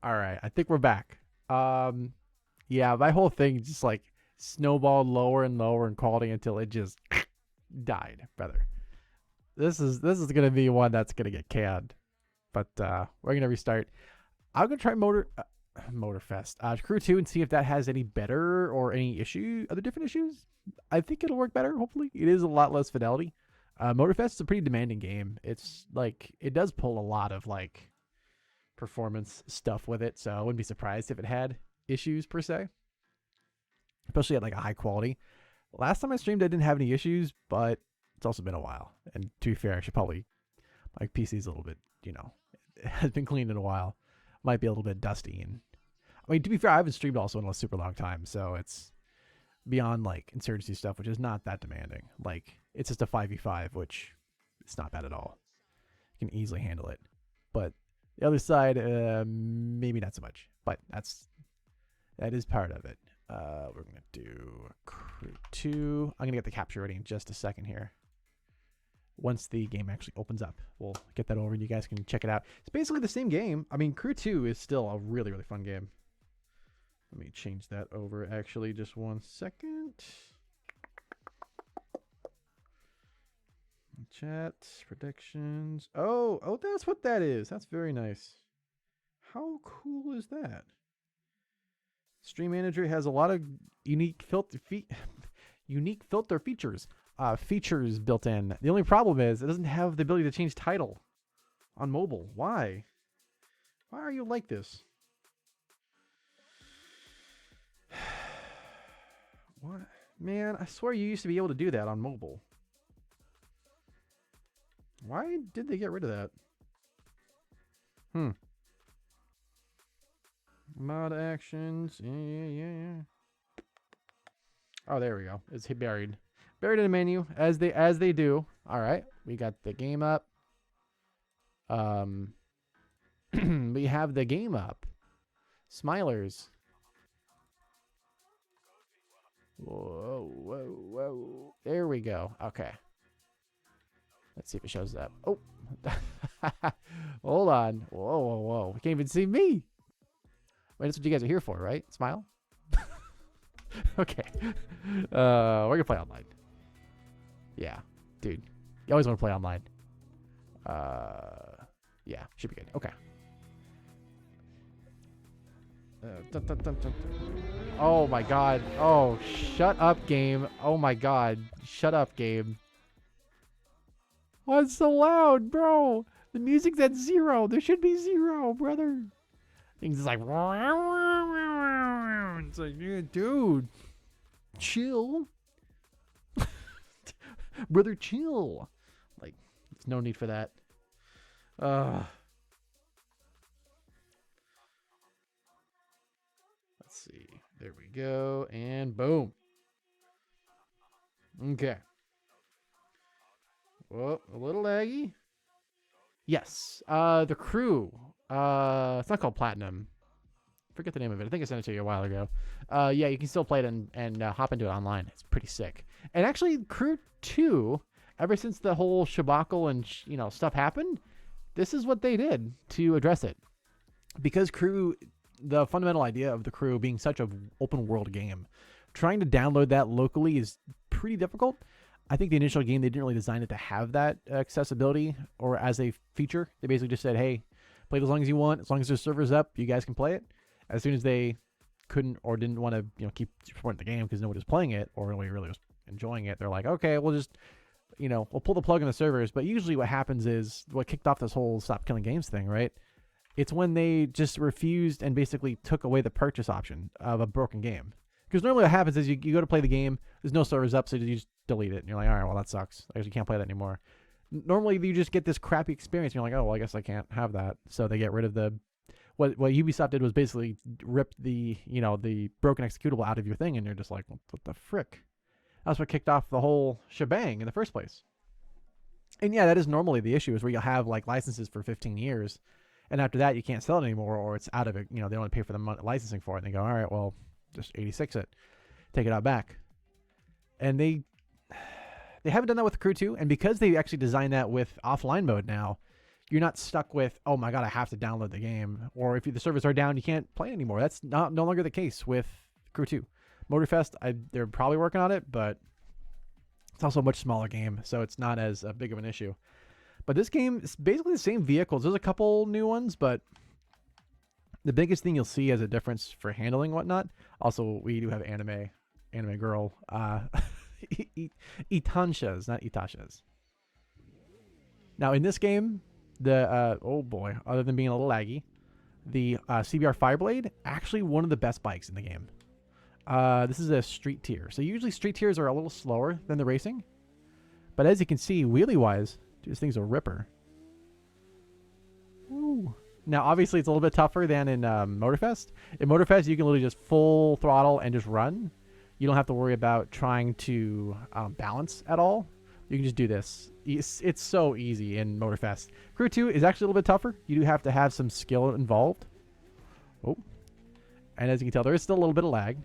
All right, I think we're back. Yeah, my whole thing just like snowballed lower and lower in quality until it just died, brother. This is gonna be one that's gonna get canned. But we're gonna restart. I'm gonna try Motorfest Crew 2 and see if that has any better or any other different issues. I think it'll work better. Hopefully, it is a lot less fidelity. Motorfest is a pretty demanding game. It's like it does pull a lot of like performance stuff with it, so I wouldn't be surprised if it had issues per se, especially at like a high quality. Last time I streamed, I didn't have any issues, but it's also been a while. And to be fair, I should probably my PC's a little bit, it has been cleaned in a while. Might be a little bit dusty, and I mean to be fair, I haven't streamed also in a super long time, so it's beyond like insurgency stuff, which is not that demanding. Like it's just a 5v5, which it's not bad at all. You can easily handle it, but the other side, maybe not so much, but that is part of it. We're gonna do Crew 2. I'm gonna get the capture ready in just a second here. Once the game actually opens up, we'll get that over and you guys can check it out. It's basically the same game. I mean, Crew 2 is still a really, really fun game. Let me change that over actually just 1 second. Chat, predictions. Oh, that's what that is. That's very nice. How cool is that? Stream Manager has a lot of unique filter features. Features built in. The only problem is it doesn't have the ability to change title on mobile. Why? Why are you like this? What? Man, I swear you used to be able to do that on mobile. Why did they get rid of that? Mod actions. Yeah. Oh, there we go. It's buried. Buried in the menu as they do. All right. We got the game up. We have the game up. Smilers. Whoa. There we go. Okay. Let's see if it shows up. Oh. Hold on. Whoa. You can't even see me. Wait, that's what you guys are here for, right? Smile? Okay. We're going to play online. Yeah. Dude. You always want to play online. Yeah. Should be good. Okay. Oh, my God. Oh, shut up, game. Oh, my God. Shut up, game. Oh, it's so loud, bro. The music's at 0. There should be 0, brother. Things is like, it's like, yeah, dude, chill, brother, chill. Like, there's no need for that. Let's see. There we go, and boom. Okay. Whoa, a little laggy. Yes. The Crew. It's not called Platinum. Forget the name of it. I think I sent it to you a while ago. Yeah, you can still play it and hop into it online. It's pretty sick. And actually, Crew 2, ever since the whole shabacle and stuff happened, this is what they did to address it. Because Crew, the fundamental idea of the Crew being such an open world game, trying to download that locally is pretty difficult. I think the initial game, they didn't really design it to have that accessibility or as a feature. They basically just said, hey, play it as long as you want. As long as there's servers up, you guys can play it. As soon as they couldn't or didn't want to keep supporting the game because nobody was playing it or nobody really was enjoying it, they're like, okay, we'll just, we'll pull the plug on the servers. But usually what happens is what kicked off this whole stop killing games thing, right? It's when they just refused and basically took away the purchase option of a broken game. Because normally what happens is you go to play the game, there's no servers up, so you just delete it. And you're like, all right, well, that sucks. I guess you can't play that anymore. Normally you just get this crappy experience. And you're like, oh, well, I guess I can't have that. So they get rid of what Ubisoft did was basically rip the broken executable out of your thing. And you're just like, what the frick? That's what kicked off the whole shebang in the first place. And yeah, that is normally the issue, is where you'll have like licenses for 15 years. And after that, you can't sell it anymore, or it's out of it. They only pay for the licensing for it. And they go, all right, well, just 86 it. Take it out back. And they haven't done that with Crew 2. And because they actually designed that with offline mode now, you're not stuck with, oh my god, I have to download the game, or if the servers are down, you can't play anymore. That's no longer the case with Crew 2. Motorfest, they're probably working on it, but it's also a much smaller game, so it's not as big of an issue. But this game is basically the same vehicles. There's a couple new ones, but the biggest thing you'll see as a difference for handling and whatnot. Also, we do have anime girl, Itanshas, not Itashas. Now in this game, the oh boy, other than being a little laggy, the CBR Fireblade, actually one of the best bikes in the game. This is a street tier. So usually street tiers are a little slower than the racing. But as you can see, wheelie-wise, this thing's a ripper. Woo. Now, obviously, it's a little bit tougher than in Motorfest. In Motorfest, you can literally just full throttle and just run. You don't have to worry about trying to balance at all. You can just do this. It's so easy in Motorfest. Crew 2 is actually a little bit tougher. You do have to have some skill involved. Oh. And as you can tell, there is still a little bit of lag.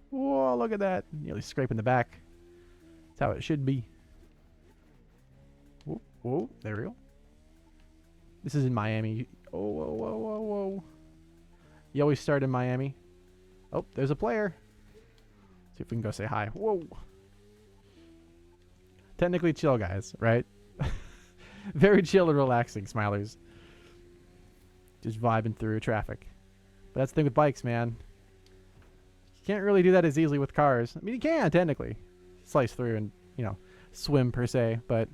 Whoa, look at that. Nearly scraping the back. That's how it should be. Whoa, whoa, there we go. This is in Miami. Oh, whoa, whoa, whoa, whoa. You always start in Miami. Oh, there's a player. See if we can go say hi. Whoa. Technically chill, guys, right? Very chill and relaxing, Smilers. Just vibing through traffic. But that's the thing with bikes, man. You can't really do that as easily with cars. I mean, you can, technically. Slice through and, you know, swim per se. But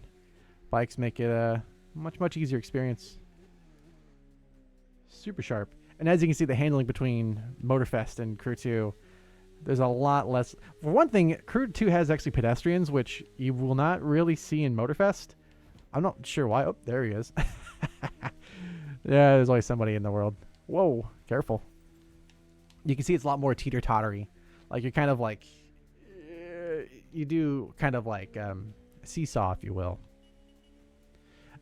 bikes make it a much easier experience. Super sharp. And as you can see, the handling between Motorfest and Crew 2, there's a lot less. For one thing, Crew 2 has actually pedestrians, which you will not really see in Motorfest. I'm not sure why. Oh, there he is. Yeah, there's always somebody in the world. Whoa, careful. You can see it's a lot more teeter-tottery. Like, you're kind of like... you do kind of like seesaw, if you will.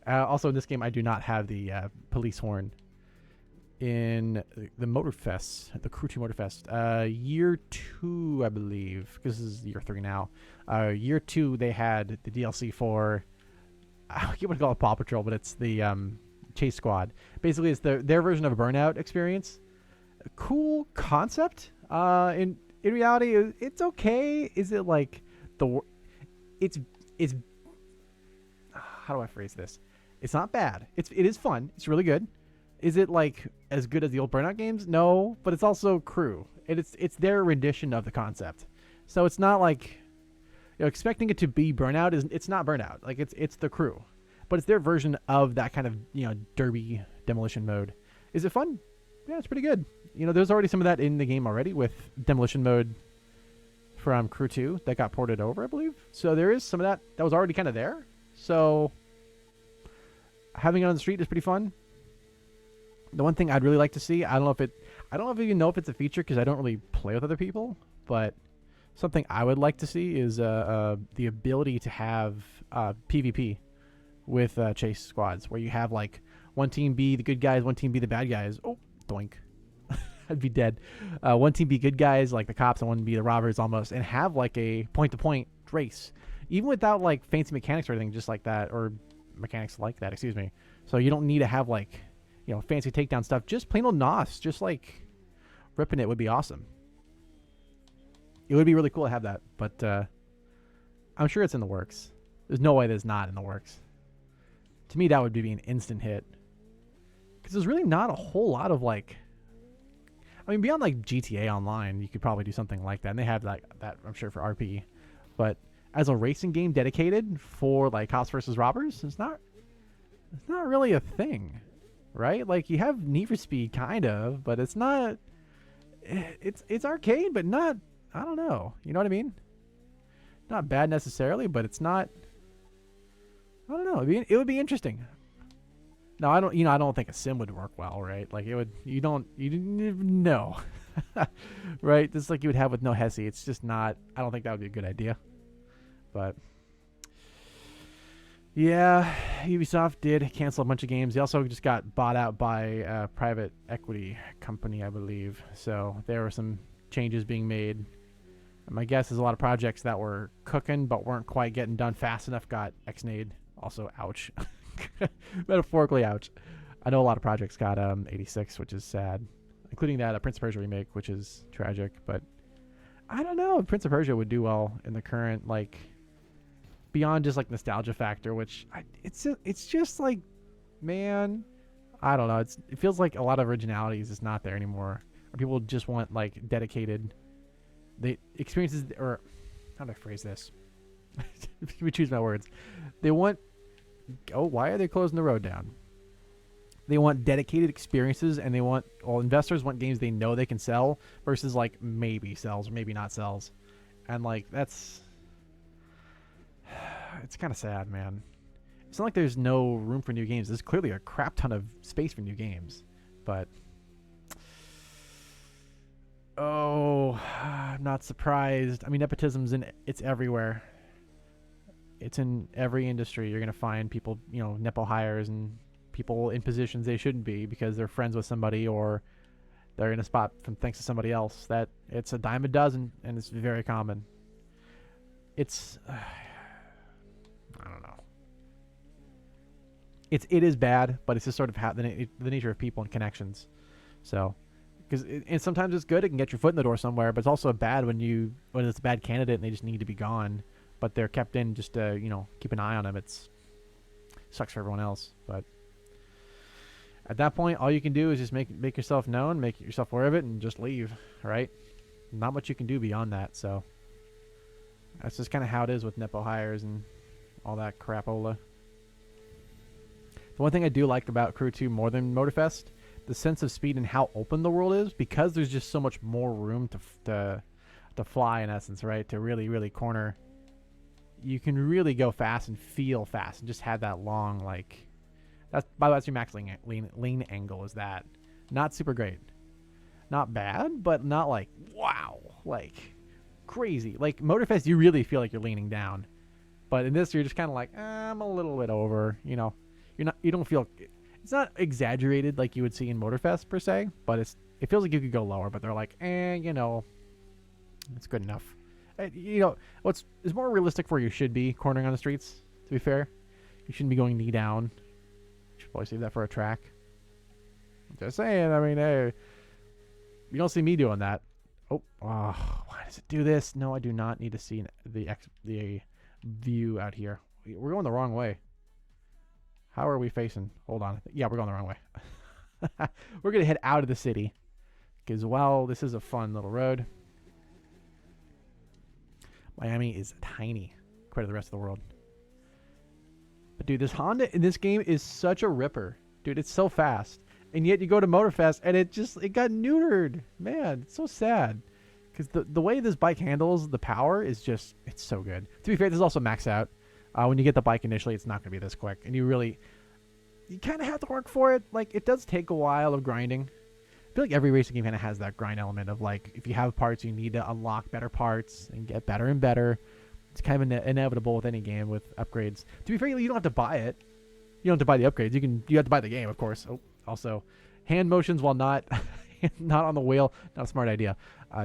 Also, in this game, I do not have the police horn. In the Motorfest, the Crew 2 Motorfest, year 2, I believe, because this is year 3 now. Year 2, they had the DLC for, I keep want to call it Paw Patrol, but it's the Chase Squad. Basically, it's their version of a Burnout experience. A cool concept. In reality, it's okay. Is it like it's how do I phrase this? It's not bad. It is fun. It's really good. Is it like as good as the old Burnout games? No, but it's also Crew. It's their rendition of the concept. So it's not like, you know, expecting it to be Burnout it's not Burnout. Like it's the Crew, but it's their version of that kind of, you know, derby demolition mode. Is it fun? Yeah, it's pretty good. You know, there's already some of that in the game already with demolition mode from Crew 2 that got ported over, I believe. So there is some of that was already kind of there. So having it on the street is pretty fun. The one thing I'd really like to see, I don't even know if it's a feature because I don't really play with other people, but something I would like to see is the ability to have PvP with chase squads, where you have like one team be the good guys, one team be the bad guys. Oh, doink. I'd be dead. One team be good guys, like the cops, and one be the robbers almost, and have like a point-to-point race, even without like fancy mechanics or anything, just like that, or mechanics like that, excuse me. So you don't need to have like, you know, fancy takedown stuff. Just plain old NOS, just like ripping it would be awesome. It would be really cool to have that, but I'm sure it's in the works. There's no way that's not in the works. To me, that would be an instant hit. Because there's really not a whole lot of like, I mean, beyond like GTA Online, you could probably do something like that. And they have that I'm sure for RP. But as a racing game dedicated for like cops versus robbers, it's not really a thing. Right? Like, you have Need for Speed, kind of, but it's not... It's arcade, but not... I don't know. You know what I mean? Not bad necessarily, but it's not... I don't know. It would be interesting. No, I don't think a sim would work well, right? Like, it would... You didn't know. Right? Just like you would have with no Hesi. It's just not... I don't think that would be a good idea. But... yeah, Ubisoft did cancel a bunch of games. They also just got bought out by a private equity company, I believe. So there were some changes being made. And my guess is a lot of projects that were cooking but weren't quite getting done fast enough got ex-nayed. Also, ouch. Metaphorically, ouch. I know a lot of projects got 86, which is sad, including that Prince of Persia remake, which is tragic. But I don't know if Prince of Persia would do well in the current, like, beyond just like nostalgia factor, which it's just like, man, I don't know. It feels like a lot of originality is just not there anymore. Or people just want like dedicated the experiences, or how do I phrase this? If you would choose my words, they want. Oh, why are they closing the road down? They want dedicated experiences, and investors want games they know they can sell versus like maybe sells or maybe not sells, and like it's kind of sad, man. It's not like there's no room for new games. There's clearly a crap ton of space for new games, but I'm not surprised. I mean, it's everywhere. It's in every industry. You're gonna find people, nepo hires and people in positions they shouldn't be because they're friends with somebody or they're in a spot from thanks to somebody else. That it's a dime a dozen, and it's very common. It's I don't know. It is bad, but it's just sort of the nature of people and connections. So, and sometimes it's good; it can get your foot in the door somewhere. But it's also bad when it's a bad candidate and they just need to be gone, but they're kept in just to keep an eye on them. It sucks for everyone else. But at that point, all you can do is just make yourself known, make yourself aware of it, and just leave. Right? Not much you can do beyond that. So that's just kind of how it is with nepo hires and all that crapola. The one thing I do like about Crew 2 more than Motorfest, the sense of speed and how open the world is, because there's just so much more room to fly in essence, right? To really, really corner. You can really go fast and feel fast and just have that long, like, that's your max lean angle is that. Not super great. Not bad, but not like, wow, like crazy. Like Motorfest, you really feel like you're leaning down. But in this, you're just kind of like, I'm a little bit over, you don't feel, it's not exaggerated like you would see in Motorfest per se, but it feels like you could go lower, but they're like, it's good enough. What's more realistic for you should be cornering on the streets, to be fair. You shouldn't be going knee down. You should probably save that for a track. Just saying, I mean, hey, you don't see me doing that. Oh, why does it do this? No, I do not need to see the view out here. We're going the wrong way. How are we facing? Hold on. Yeah, we're going the wrong way. We're going to head out of the city. Because, well, this is a fun little road. Miami is tiny compared to the rest of the world. But, dude, this Honda in this game is such a ripper. Dude, it's so fast. And yet you go to Motorfest and it got neutered. Man, it's so sad. Because the way this bike handles the power is just, it's so good. To be fair, this is also maxed out. When you get the bike initially, it's not going to be this quick. And you kind of have to work for it. Like, it does take a while of grinding. I feel like every racing game kind of has that grind element of, like, if you have parts, you need to unlock better parts and get better and better. It's kind of inevitable with any game with upgrades. To be fair, you don't have to buy it. You don't have to buy the upgrades. You have to buy the game, of course. Oh, also, hand motions while not on the wheel, not a smart idea.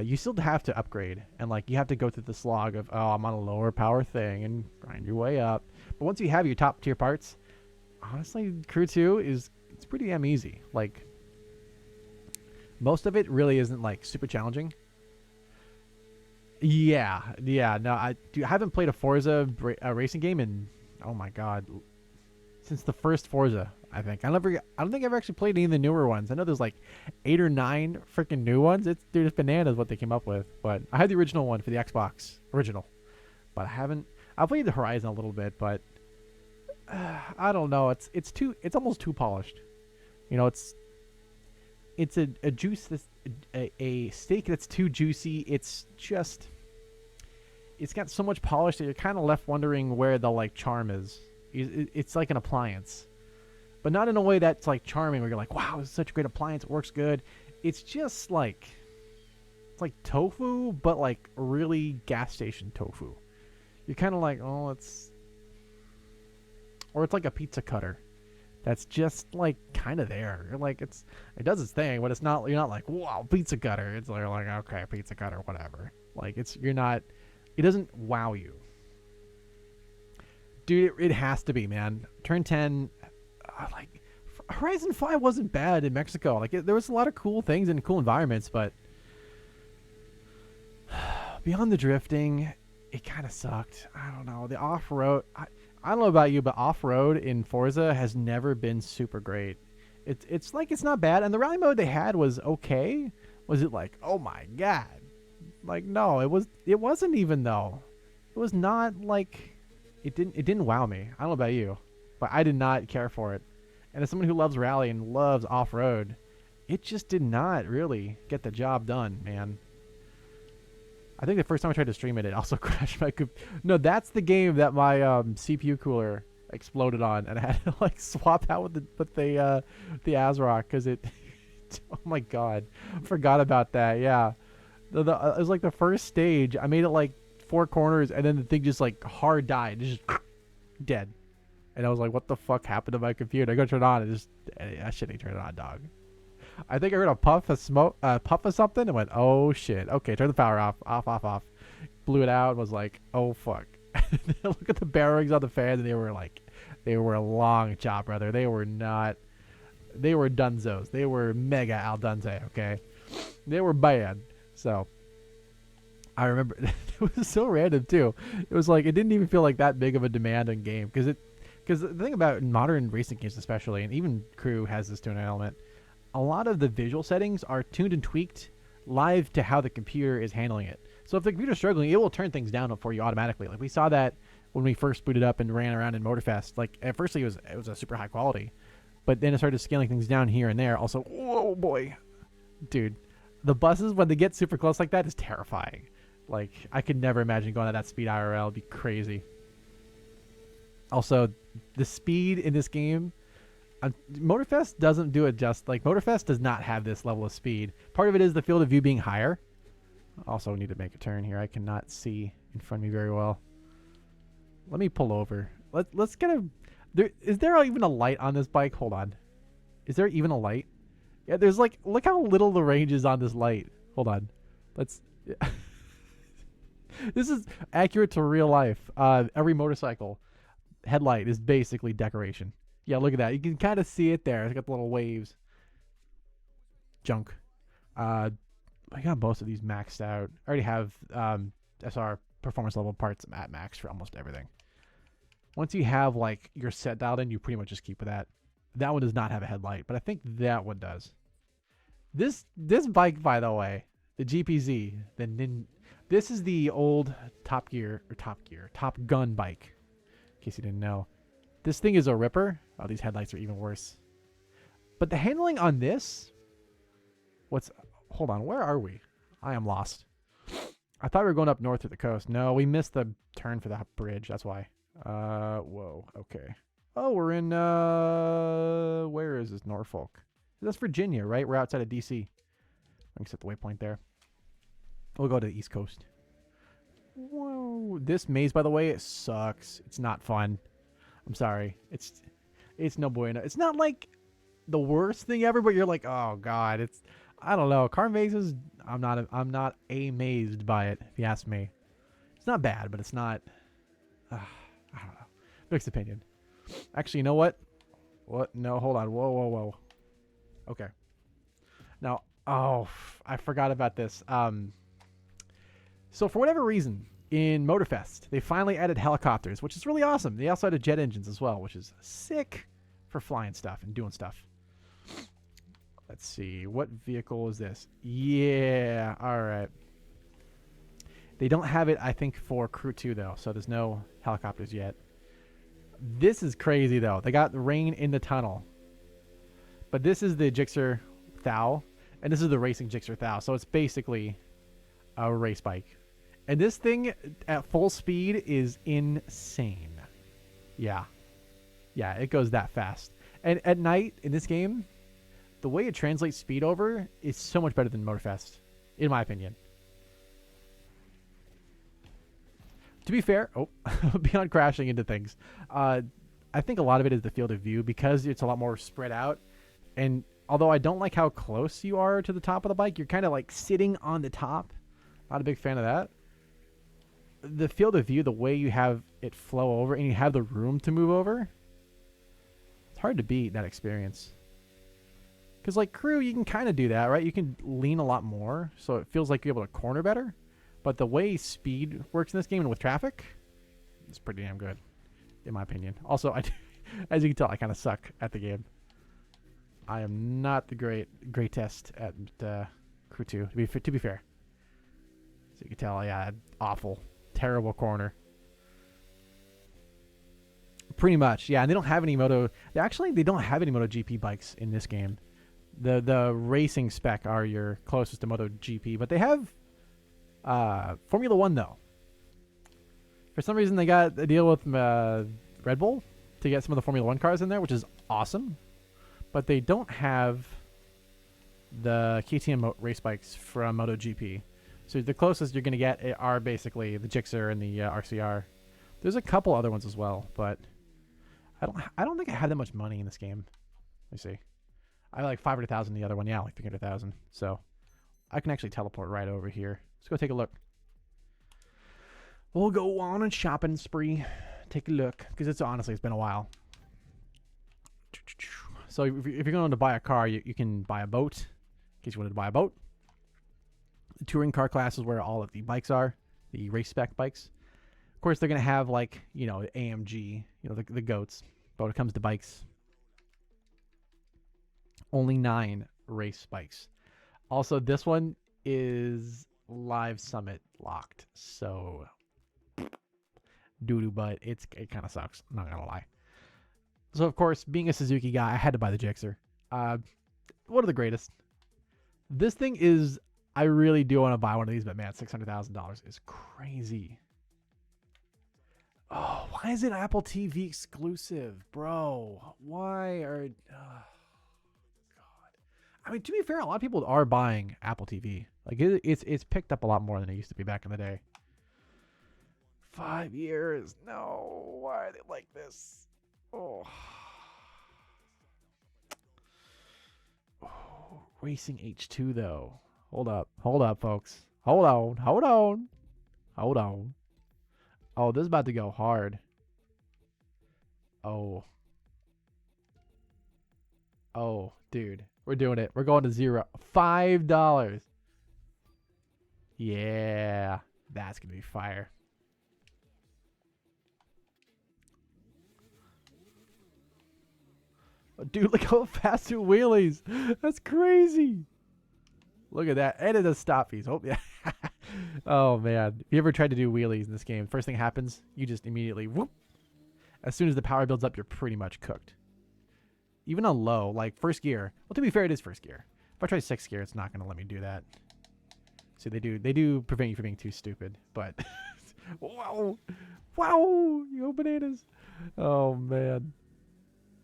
You still have to upgrade, and like you have to go through the slog of, I'm on a lower power thing and grind your way up. But once you have your top tier parts, honestly, Crew 2 it's pretty damn easy. Like, most of it really isn't like super challenging. Yeah. No, I haven't played a Forza racing game in, oh my god, since the first Forza. I think I don't think I've ever actually played any of the newer ones. I know there's like 8 or 9 freaking new ones. It's bananas what they came up with. But I had the original one for the Xbox original, but I played the Horizon a little bit, but I don't know. It's almost too polished. It's a juice that's a steak that's too juicy. It's got so much polish that you're kind of left wondering where the like charm is. It's like an appliance. But not in a way that's like charming where you're like, wow, this is such a great appliance, it works good. It's just like, it's like tofu, but like really gas station tofu. You're kind of like, or it's like a pizza cutter that's just like kind of there. You're like, it does its thing, but you're not like, wow, pizza cutter. It's like, okay, pizza cutter, whatever. Like it doesn't wow you. Dude, it has to be, man. Turn 10 like Horizon 5 wasn't bad in Mexico. Like there was a lot of cool things and cool environments, but beyond the drifting, it kind of sucked. I don't know. The off-road, I don't know about you, but off-road in Forza has never been super great. It's like it's not bad, and the rally mode they had was okay. Was it like, oh my god? Like no, it wasn't even though. It was not like it didn't wow me. I don't know about you, but I did not care for it. And as someone who loves rally and loves off-road, it just did not really get the job done, man. I think the first time I tried to stream it, it also crashed my No, that's the game that my CPU cooler exploded on, and I had to like swap out with the ASRock because it. Oh my god, forgot about that. Yeah, it was like the first stage. I made it like 4 corners, and then the thing just like hard died, just dead. And I was like, what the fuck happened to my computer? I go turn it on, and I shouldn't turn it on, dog. I think I heard a puff of smoke, puff of something, and went, oh shit. Okay, turn the power off. Blew it out, and was like, oh fuck. Look at the bearings on the fan, and they were a long chop, brother. They were dunzos. They were mega al dente, okay? They were bad. So, I remember, it was so random too. It was like, it didn't even feel like that big of a demanding game, because the thing about modern racing games especially, and even Crew has this to an element, a lot of the visual settings are tuned and tweaked live to how the computer is handling it. So if the computer's struggling, it will turn things down for you automatically. Like we saw that when we first booted up and ran around in Motorfest. Like at first it was a super high quality, but then it started scaling things down here and there. Also, whoa boy, dude, the buses when they get super close like that is terrifying. Like I could never imagine going at that speed IRL. It'd be crazy. Also, the speed in this game. Motorfest doesn't do it just like Motorfest does not have this level of speed. Part of it is the field of view being higher. Also need to make a turn here. I cannot see in front of me very well. Let me pull over. Let's get a is there even a light on this bike? Hold on. Is there even a light? Yeah, there's like look how little the range is on this light. Hold on. Let's This is accurate to real life. Every motorcycle headlight is basically decoration. Yeah, look at that. You can kind of see it there. It's got the little waves. Junk. I got most of these maxed out. I already have SR performance level parts at max for almost everything. Once you have like your set dialed in, you pretty much just keep with that. That one does not have a headlight, but I think that one does. This bike, by the way, the GPZ, this is the old Top Gun bike. In case you didn't know. This thing is a ripper. Oh, these headlights are even worse. But the handling on this... Hold on, where are we? I am lost. I thought we were going up north to the coast. No, we missed the turn for that bridge. That's why. Whoa, okay. Oh, we're in, where is this? Norfolk. That's Virginia, right? We're outside of D.C. I can set the waypoint there. We'll go to the East Coast. Whoa. This maze, by the way, it sucks. It's not fun. I'm sorry. It's no bueno. It's not like the worst thing ever, but you're like, oh god, I don't know. Car mazes, I'm not amazed by it, if you ask me. It's not bad, but it's not I don't know. Mixed opinion. Actually, you know what? What? No, hold on. Whoa. Okay. Now, I forgot about this. So for whatever reason, in Motorfest, they finally added helicopters, which is really awesome. They also added jet engines as well, which is sick for flying stuff and doing stuff. Let's see. What vehicle is this? Yeah. All right. They don't have it, I think, for Crew 2, though, so there's no helicopters yet. This is crazy, though. They got the rain in the tunnel. But this is the Gixxer Thau, and this is the racing Gixxer Thau, so it's basically a race bike. And this thing at full speed is insane. Yeah. Yeah, it goes that fast. And at night in this game, the way it translates speed over is so much better than Motorfest, in my opinion. To be fair, beyond crashing into things, I think a lot of it is the field of view because it's a lot more spread out. And although I don't like how close you are to the top of the bike, you're kind of like sitting on the top. Not a big fan of that. The field of view, the way you have it flow over and you have the room to move over, it's hard to beat that experience. Because, like, crew, you can kind of do that, right? You can lean a lot more, so it feels like you're able to corner better. But the way speed works in this game and with traffic, it's pretty damn good, in my opinion. Also, as you can tell, I kind of suck at the game. I am not the greatest at Crew 2, to be fair. So you can tell, yeah, awful, terrible corner. Pretty much, yeah. And they don't have any they don't have any MotoGP bikes in this game. The racing spec are your closest to MotoGP, but they have Formula One though. For some reason, they got a deal with Red Bull to get some of the Formula One cars in there, which is awesome. But they don't have the KTM race bikes from MotoGP. So the closest you're going to get are basically the Gixxer and the RCR. There's a couple other ones as well, but I don't think I had that much money in this game. Let me see. I have like 500,000 in the other one. Yeah, like 300,000. So I can actually teleport right over here. Let's go take a look. We'll go on a shopping spree. Take a look, because it's been a while. So if you're going to buy a car, you can buy a boat, in case you wanted to buy a boat. The touring car class is where all of the bikes are, the race spec bikes. Of course, they're going to have, like, you know, AMG, you know, the goats. But when it comes to bikes, only 9 race bikes. Also, this one is Live Summit locked, so doo-doo, but it kind of sucks. I'm not going to lie. So, of course, being a Suzuki guy, I had to buy the Gixxer. One of the greatest. This thing is, I really do want to buy one of these, but man, $600,000 is crazy. Oh, why is it Apple TV exclusive, bro? Why are... God. I mean, to be fair, a lot of people are buying Apple TV. Like, it's picked up a lot more than it used to be back in the day. 5 years. No, why are they like this? Oh. Racing H2 though. Hold up, folks. Hold on. Oh, this is about to go hard. Oh, dude, we're doing it. We're going to zero. $5. Yeah, that's gonna be fire. Dude, look how fast it wheelies. That's crazy. Look at that. And it does stoppies. Oh, yeah. Oh, man. If you ever tried to do wheelies in this game, first thing happens, you just immediately, whoop. As soon as the power builds up, you're pretty much cooked. Even on low, like first gear. Well, to be fair, it is first gear. If I try 6th gear, it's not going to let me do that. See, they do prevent you from being too stupid. But, wow. You go bananas. Oh, man.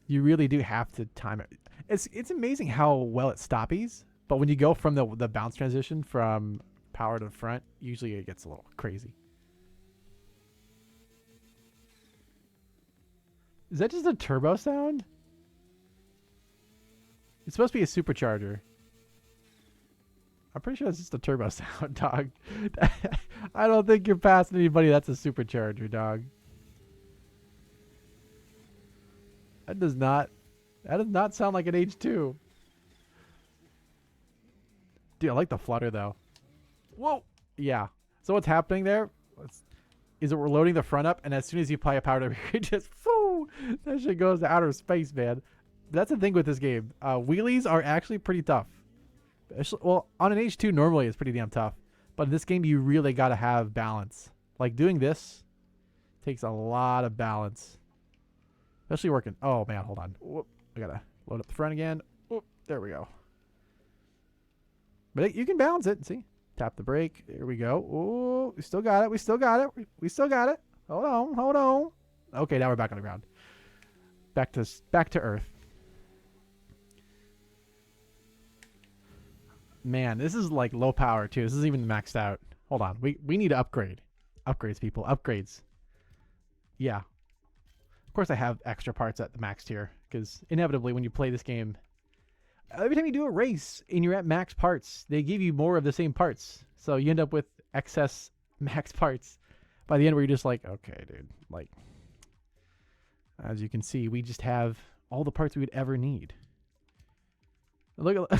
You really do have to time it. It's amazing how well it stoppies, but when you go from the bounce transition from power to front, usually it gets a little crazy. Is that just a turbo sound? It's supposed to be a supercharger. I'm pretty sure it's just a turbo sound, dog. I don't think you're passing anybody that's a supercharger, dog. That does not sound like an H2. Dude, I like the flutter though. Whoa. Yeah. So what's happening there is that we're loading the front up, and as soon as you apply a power to it just foo, that shit goes to outer space, man. That's the thing with this game. Wheelies are actually pretty tough. Well, on an H2 normally it's pretty damn tough, but in this game you really got to have balance. Like doing this takes a lot of balance. Especially working. Oh, man, hold on. Whoop. I got to load up the front again. Whoop. There we go. But you can balance it. See? Tap the brake. There we go. Oh, we still got it. We still got it. Hold on. Okay, now we're back on the ground. Back to earth. Man, this is like low power, too. This isn't even maxed out. Hold on. We need to upgrade. Upgrades, people. Upgrades. Yeah. Of course, I have extra parts at the max tier, because inevitably when you play this game, every time you do a race and you're at max parts, they give you more of the same parts. So you end up with excess max parts by the end where you're just like, okay, dude. Like, as you can see, we just have all the parts we would ever need. Look at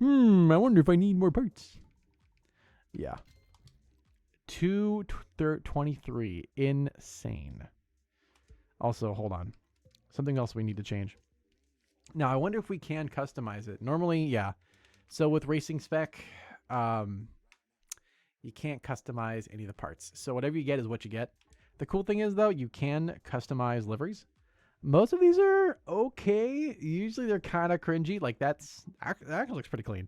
I wonder if I need more parts. Yeah. 223. Insane. Also, hold on. Something else we need to change. Now, I wonder if we can customize it. Normally, yeah. So with racing spec, you can't customize any of the parts. So whatever you get is what you get. The cool thing is, though, you can customize liveries. Most of these are okay. Usually they're kind of cringy. Like that actually looks pretty clean.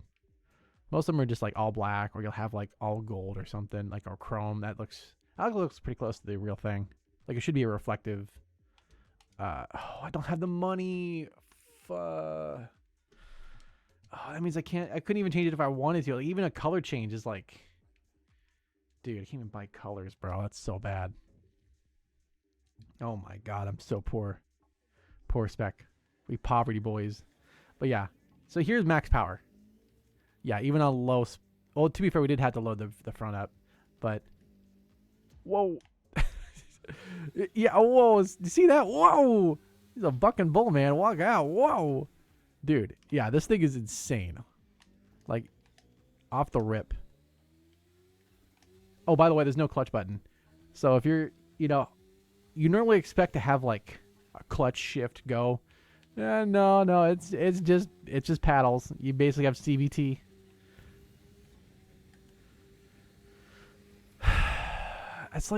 Most of them are just like all black, or you'll have like all gold or something, like or chrome. That looks pretty close to the real thing. Like it should be a reflective. I don't have the money. Oh, that means I couldn't even change it if I wanted to. Like, even a color change is like, dude, I can't even buy colors, bro. That's so bad. Oh my god, I'm so poor. Poor spec. We poverty boys. But yeah. So here's max power. Yeah, even on low. Well, to be fair, we did have to load the front up. But. Whoa. Yeah, whoa. You see that? Whoa. He's a bucking bull, man. Walk out. Whoa. Dude. Yeah, this thing is insane. Like, off the rip. Oh, by the way, there's no clutch button. So if you're, you normally expect to have like a clutch, shift, go. No, it's just paddles. You basically have CVT. It's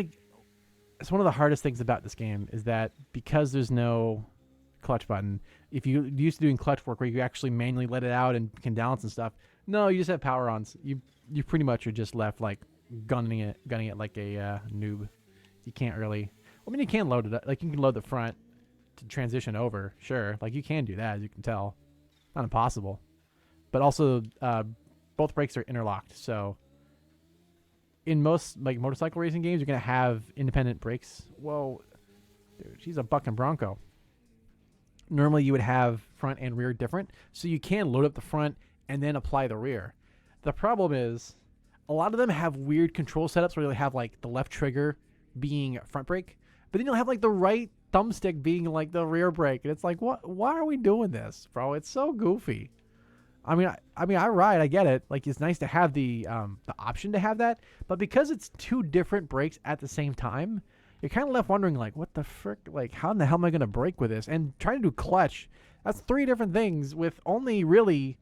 one of the hardest things about this game is that because there's no clutch button, if you used to doing clutch work where you actually manually let it out and can balance and stuff, no, you just have power ons. You pretty much are just left like gunning it like a noob. You can't really. I mean, you can load it up. Like, you can load the front to transition over. Sure. Like, you can do that, as you can tell. Not impossible. But also, both brakes are interlocked. So, in most, like, motorcycle racing games, you're going to have independent brakes. Whoa. Dude, she's a bucking Bronco. Normally, you would have front and rear different. So, you can load up the front and then apply the rear. The problem is, a lot of them have weird control setups where you'll have, like, the left trigger being front brake. But then you'll have like the right thumbstick being like the rear brake, and it's like, what? Why are we doing this, bro? It's so goofy. I mean, I ride. I get it. Like, it's nice to have the option to have that, but because it's two different brakes at the same time, you're kind of left wondering like, what the frick? Like, how in the hell am I gonna brake with this? And trying to do clutch, that's three different things with only really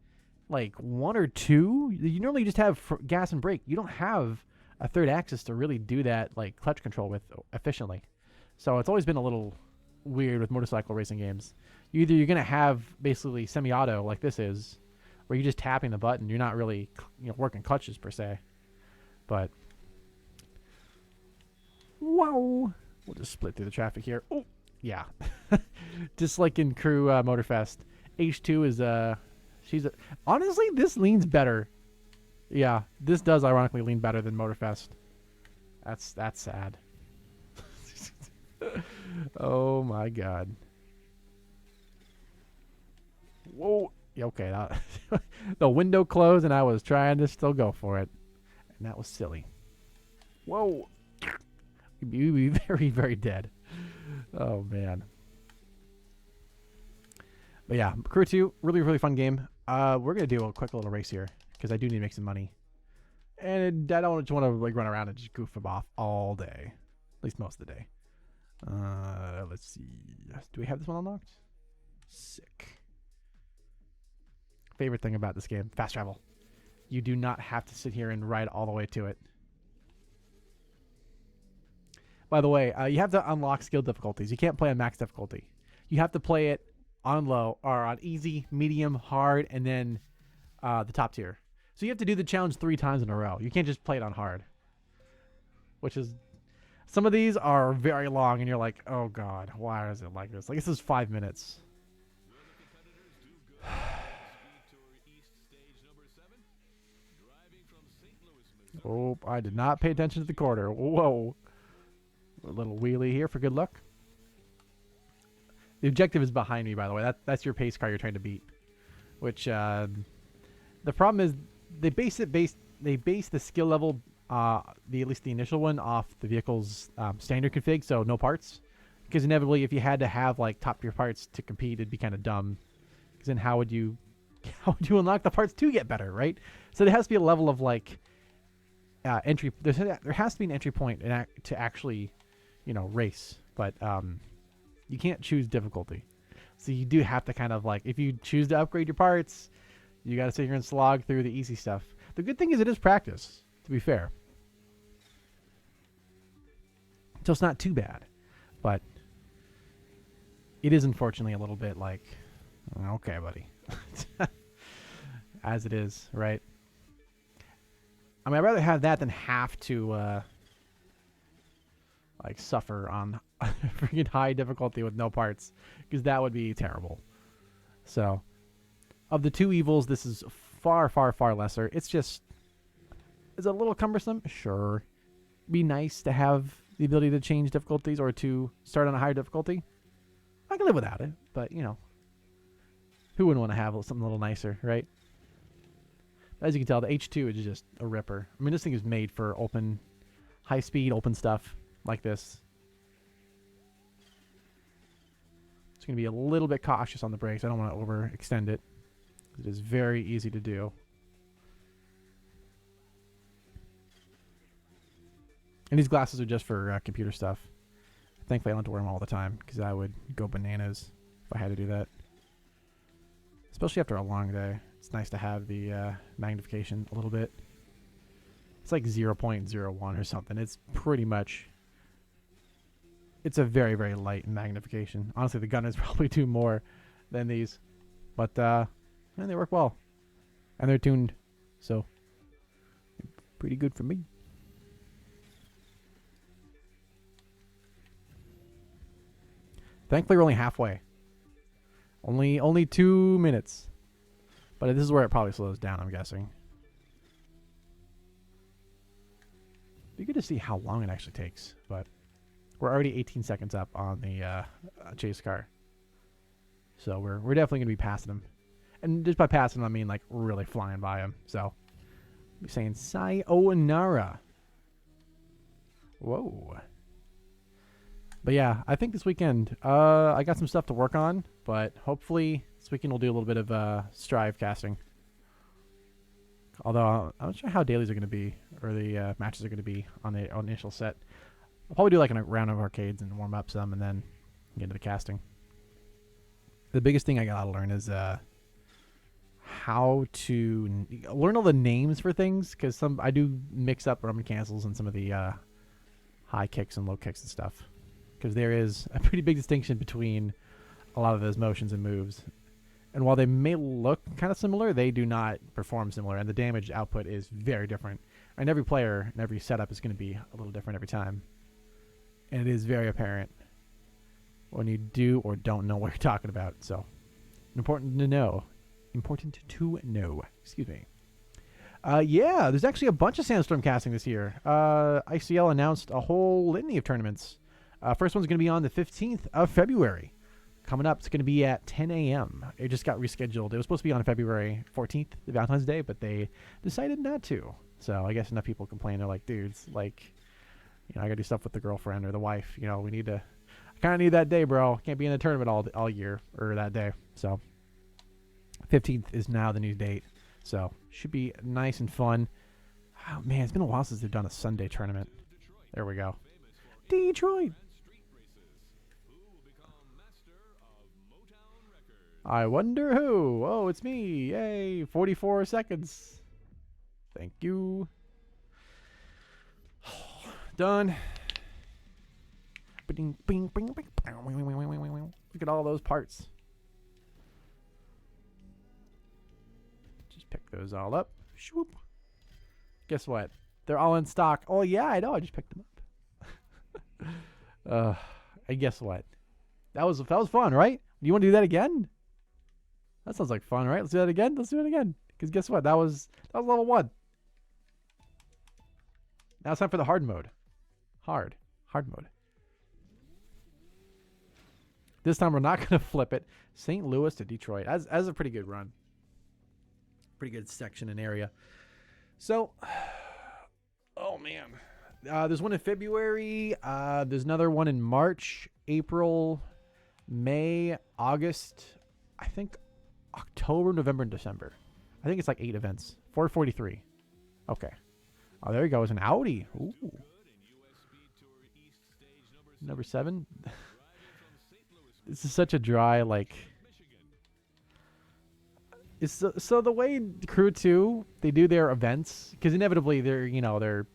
like one or two. You normally just have gas and brake. You don't have a third axis to really do that like clutch control with efficiently. So it's always been a little weird with motorcycle racing games. You're going to have basically semi-auto like this is, where you're just tapping the button. You're not really working clutches per se. But, whoa. We'll just split through the traffic here. Oh, yeah. Just like in Crew Motorfest. H2 is, honestly, this leans better. Yeah, this does ironically lean better than Motorfest. That's sad. Oh my god. Whoa. Okay. The window closed and I was trying to still go for it. And that was silly. Whoa. You'd be very, very dead. Oh man. But yeah, Crew 2, really, really fun game. We're going to do a quick little race here because I do need to make some money. And I don't just want to like run around and just goof them off all day. At least most of the day. Let's see. Do we have this one unlocked? Sick. Favorite thing about this game, fast travel. You do not have to sit here and ride all the way to it. By the way, you have to unlock skill difficulties. You can't play on max difficulty. You have to play it on low or on easy, medium, hard, and then the top tier. So you have to do the challenge 3 times in a row. You can't just play it on hard. Which is... Some of these are very long, and you're like, oh god, why is it like this? Like, this is 5 minutes. Oh, I did not pay attention to the corner. Whoa. A little wheelie here for good luck. The objective is behind me, by the way. That's your pace car you're trying to beat. Which, the problem is, they base the skill level, at least the initial one, off the vehicle's standard config, so no parts. Because inevitably, if you had to have like top tier parts to compete, it'd be kind of dumb. Because then how would you unlock the parts to get better, right? So there has to be a level of like entry. There has to be an entry point to actually, race. But you can't choose difficulty. So you do have to kind of like, if you choose to upgrade your parts, you got to sit here and slog through the easy stuff. The good thing is it is practice, to be fair. So it's not too bad. But it is unfortunately a little bit like, okay, buddy. As it is, right? I mean, I'd rather have that than have to like suffer on freaking high difficulty with no parts, because that would be terrible. So, of the two evils, this is far, far, far lesser. It's just, is it a little cumbersome? Sure. Be nice to have the ability to change difficulties or to start on a higher difficulty. I can live without it, but who wouldn't want to have something a little nicer, right? As you can tell, the H2 is just a ripper. I mean, this thing is made for open, high-speed, open stuff like this. It's going to be a little bit cautious on the brakes. I don't want to overextend it. It is very easy to do. And these glasses are just for computer stuff. Thankfully, I don't have to wear them all the time, because I would go bananas if I had to do that. Especially after a long day. It's nice to have the magnification a little bit. It's like 0.01 or something. It's pretty much... It's a very, very light magnification. Honestly, the Gunners probably do more than these. But they work well. And they're tuned. So, pretty good for me. Thankfully, we're only halfway. Only 2 minutes. But this is where it probably slows down, I'm guessing. Be good to see how long it actually takes. But we're already 18 seconds up on the chase car. So we're definitely going to be passing him. And just by passing, I mean like really flying by him. So I'm saying sayonara. Whoa. But yeah, I think this weekend, I got some stuff to work on, but hopefully this weekend we'll do a little bit of Strive casting. Although I'm not sure how dailies are going to be, or the matches are going to be on the initial set. I'll probably do like a round of arcades and warm up some, and then get into the casting. The biggest thing I got to learn is how to learn all the names for things, because I do mix up Roman cancels and some of the high kicks and low kicks and stuff. Because there is a pretty big distinction between a lot of those motions and moves. And while they may look kind of similar, they do not perform similar. And the damage output is very different. And every player and every setup is going to be a little different every time. And it is very apparent when you do or don't know what you're talking about. So, important to know. Important to know. Excuse me. Yeah, there's actually a bunch of Sandstorm casting this year. ICL announced a whole litany of tournaments. First one's going to be on the 15th of February. Coming up, it's going to be at 10 a.m. It just got rescheduled. It was supposed to be on February 14th, the Valentine's Day, but they decided not to. So I guess enough people complain. They're like, dudes, like, I got to do stuff with the girlfriend or the wife. We need to, I kind of need that day, bro. Can't be in the tournament all year or that day. So 15th is now the new date. So should be nice and fun. Oh, man, it's been a while since they've done a Sunday tournament. There we go. Detroit. I wonder who. Oh, it's me. Yay. 44 seconds. Thank you. Done. Look at all those parts. Just pick those all up. Shoop. Guess what? They're all in stock. Oh, yeah, I know. I just picked them up. And guess what? That was fun, right? Do you want to do that again? That sounds like fun, right? Let's do that again. Let's do it again. Because guess what? That was level 1. Now it's time for the hard mode. Hard mode. This time we're not going to flip it. St. Louis to Detroit. As a pretty good run. Pretty good section and area. So, oh man. There's one in February. There's another one in March. April, May, August, I think October, November, and December. I think it's like 8 events. 443. Okay. Oh, there you go. It's an Audi. Ooh. Number 7. This is such a dry, like... It's so the way Crew 2, they do their events, because inevitably they're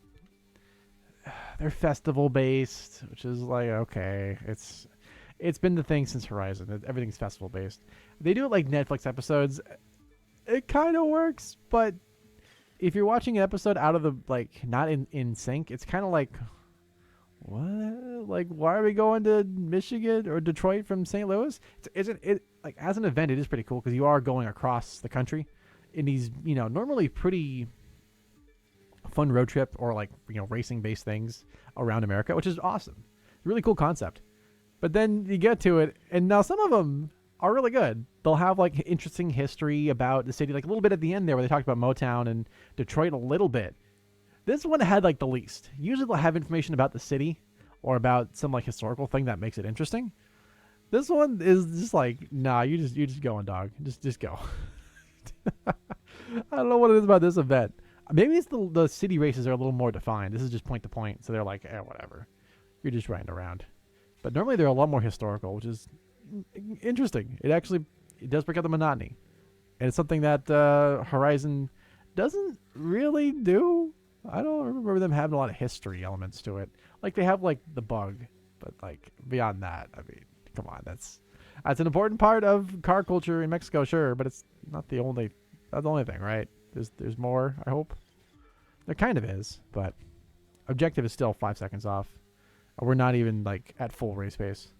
festival based, which is like, okay, it's been the thing since Horizon. Everything's festival based. They do it like Netflix episodes. It kind of works, but if you're watching an episode out of the, like, not in sync, it's kind of like, what? Like, why are we going to Michigan or Detroit from St. Louis? Isn't it, like, as an event, it is pretty cool because you are going across the country in these, normally pretty fun road trip or, like, racing based things around America, which is awesome. Really cool concept. But then you get to it, and now some of them are really good. They'll have, like, interesting history about the city, like a little bit at the end there where they talked about Motown and Detroit a little bit. This one had, like, the least. Usually they'll have information about the city or about some, like, historical thing that makes it interesting. This one is just like, nah, you're just going, dog. Just go. I don't know what it is about this event. Maybe it's the city races are a little more defined. This is just point to point, so they're like, whatever. You're just riding around. But normally they're a lot more historical, which is interesting. It does break up the monotony. And it's something that Horizon doesn't really do. I don't remember them having a lot of history elements to it. Like, they have, like, the bug, but, like, beyond that, I mean, come on, that's an important part of car culture in Mexico, sure, but it's not the only thing, right? There's more, I hope. There kind of is, but objective is still 5 seconds off. We're not even, like, at full race pace,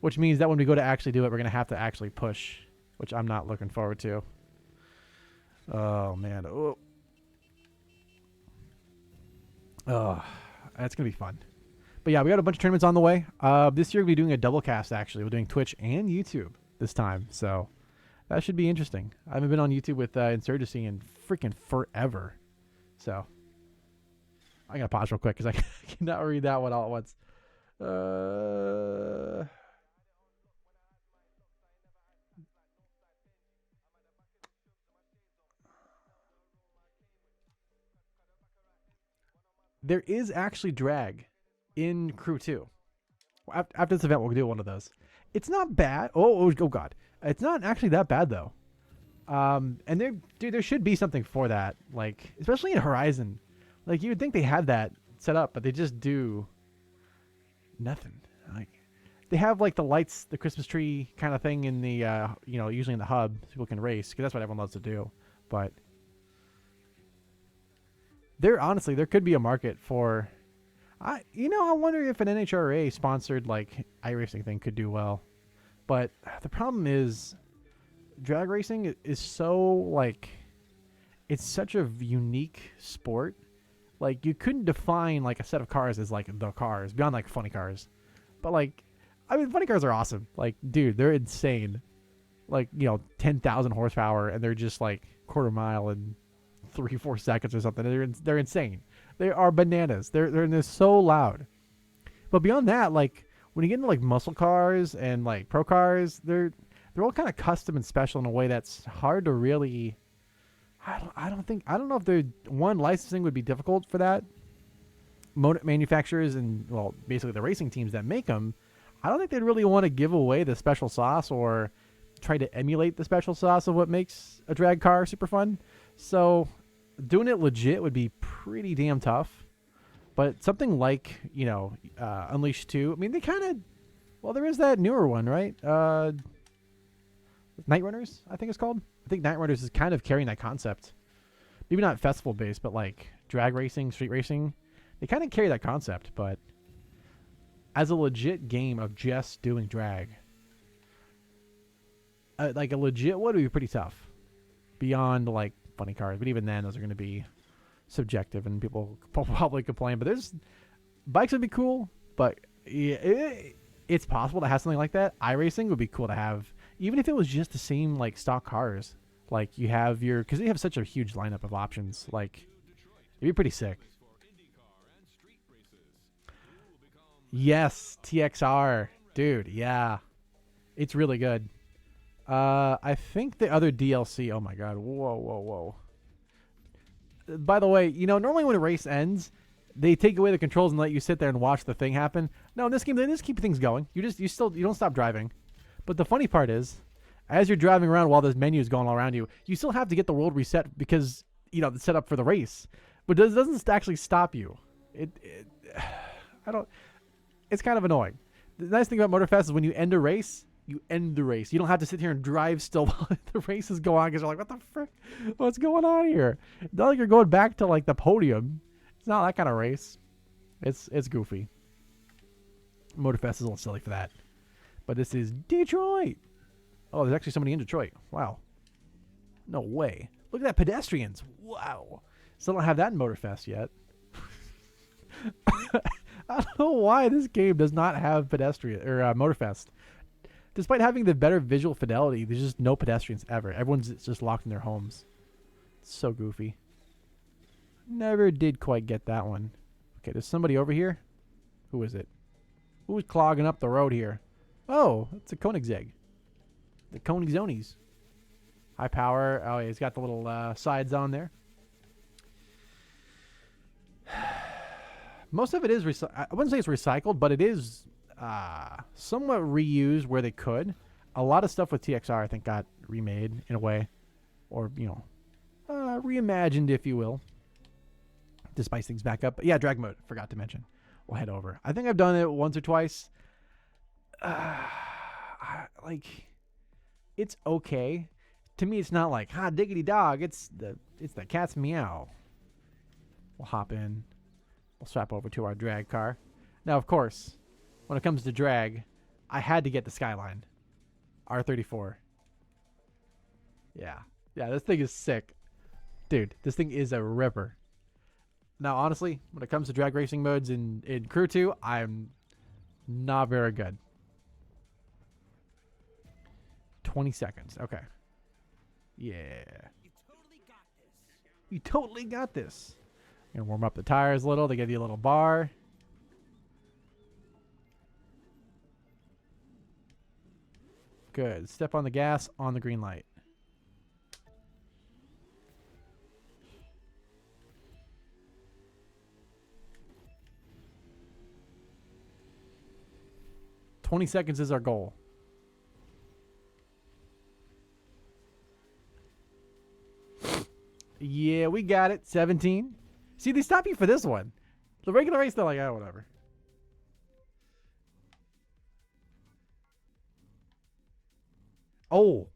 which means that when we go to actually do it, we're going to have to actually push, which I'm not looking forward to. Oh, man. Oh, that's going to be fun. But yeah, we got a bunch of tournaments on the way. This year we'll be doing a double cast, actually. We're doing Twitch and YouTube this time. So that should be interesting. I haven't been on YouTube with Insurgency in freaking forever. So I got to pause real quick because I cannot read that one all at once. There is actually drag in Crew 2. After this event, we'll do one of those. It's not bad. Oh God. It's not actually that bad, though. And there should be something for that. Like, especially in Horizon. Like, you would think they had that set up, but they just do nothing. Like, they have, like, the lights, the Christmas tree kind of thing in the, usually in the hub, so people can race, because that's what everyone loves to do. But there could be a market for, I wonder if an NHRA sponsored, like, iRacing thing could do well. But the problem is drag racing is so, like, it's such a unique sport. Like, you couldn't define, like, a set of cars as, like, the cars beyond, like, funny cars. But, like, I mean, funny cars are awesome. Like, dude, they're insane. Like, 10,000 horsepower, and they're just, like, quarter mile in 3-4 seconds or something. They're insane. They are bananas. They're so loud. But beyond that, like, when you get into, like, muscle cars and, like, pro cars, they're all kind of custom and special in a way that's hard to really. I don't know if licensing would be difficult for that. Motor manufacturers and, well, basically the racing teams that make them, I don't think they'd really want to give away the special sauce or try to emulate the special sauce of what makes a drag car super fun. So doing it legit would be pretty damn tough. But something like, Unleashed 2, I mean, they kind of, well, there is that newer one, right? Night Runners, I think it's called. I think Night Runners is kind of carrying that concept. Maybe not festival based, but like drag racing, street racing. They kind of carry that concept, but as a legit game of just doing drag, like a legit one would be pretty tough. Beyond, like, funny cars, but even then, those are going to be subjective, and people probably complain. But bikes would be cool, but it's possible to have something like that. iRacing would be cool to have, even if it was just the same, like, stock cars. Like, you have because they have such a huge lineup of options. Like, it'd be pretty sick. Yes, TXR. Dude, yeah. It's really good. I think the other DLC. Oh my god. Whoa, whoa, whoa. By the way, normally when a race ends, they take away the controls and let you sit there and watch the thing happen. No, in this game, they just keep things going. You don't stop driving. But the funny part is, as you're driving around while this menu is going all around you, you still have to get the world reset because it's set up for the race. But it doesn't actually stop you. It's kind of annoying. The nice thing about Motorfest is when you end a race, you end the race. You don't have to sit here and drive still while the races go on because you're like, what the frick? What's going on here? It's not like you're going back to like the podium. It's not that kind of race. It's goofy. Motorfest is a little silly for that. But this is Detroit. Oh, there's actually somebody in Detroit. Wow. No way. Look at that, pedestrians. Wow. Still don't have that in Motorfest yet. I don't know why this game does not have pedestrian or Motorfest. Despite having the better visual fidelity, there's just no pedestrians ever. Everyone's just locked in their homes. It's so goofy. Never did quite get that one. Okay, there's somebody over here. Who is it? Who's clogging up the road here? Oh, it's a Koenigsegg. The Koenigsonis. High power. Oh, yeah, he's got the little sides on there. Most of it is I wouldn't say it's recycled, but it is somewhat reused where they could. A lot of stuff with TXR, I think, got remade in a way, or reimagined, if you will, to spice things back up. But yeah, drag mode. Forgot to mention. We'll head over. I think I've done it once or twice. It's okay. To me, it's not like diggity dog. It's the cat's meow. We'll hop in. We'll swap over to our drag car. Now, of course, when it comes to drag, I had to get the Skyline. R34. Yeah. Yeah, this thing is sick. Dude, this thing is a ripper. Now, honestly, when it comes to drag racing modes in Crew 2, I'm not very good. 20 seconds. Okay. Yeah. You totally got this. Gonna warm up the tires a little. They give you a little bar. Good. Step on the gas on the green light. $20 seconds is our goal. Yeah, we got it. 17. See, they stop you for this one. The regular race, they're like, oh, whatever. Oh,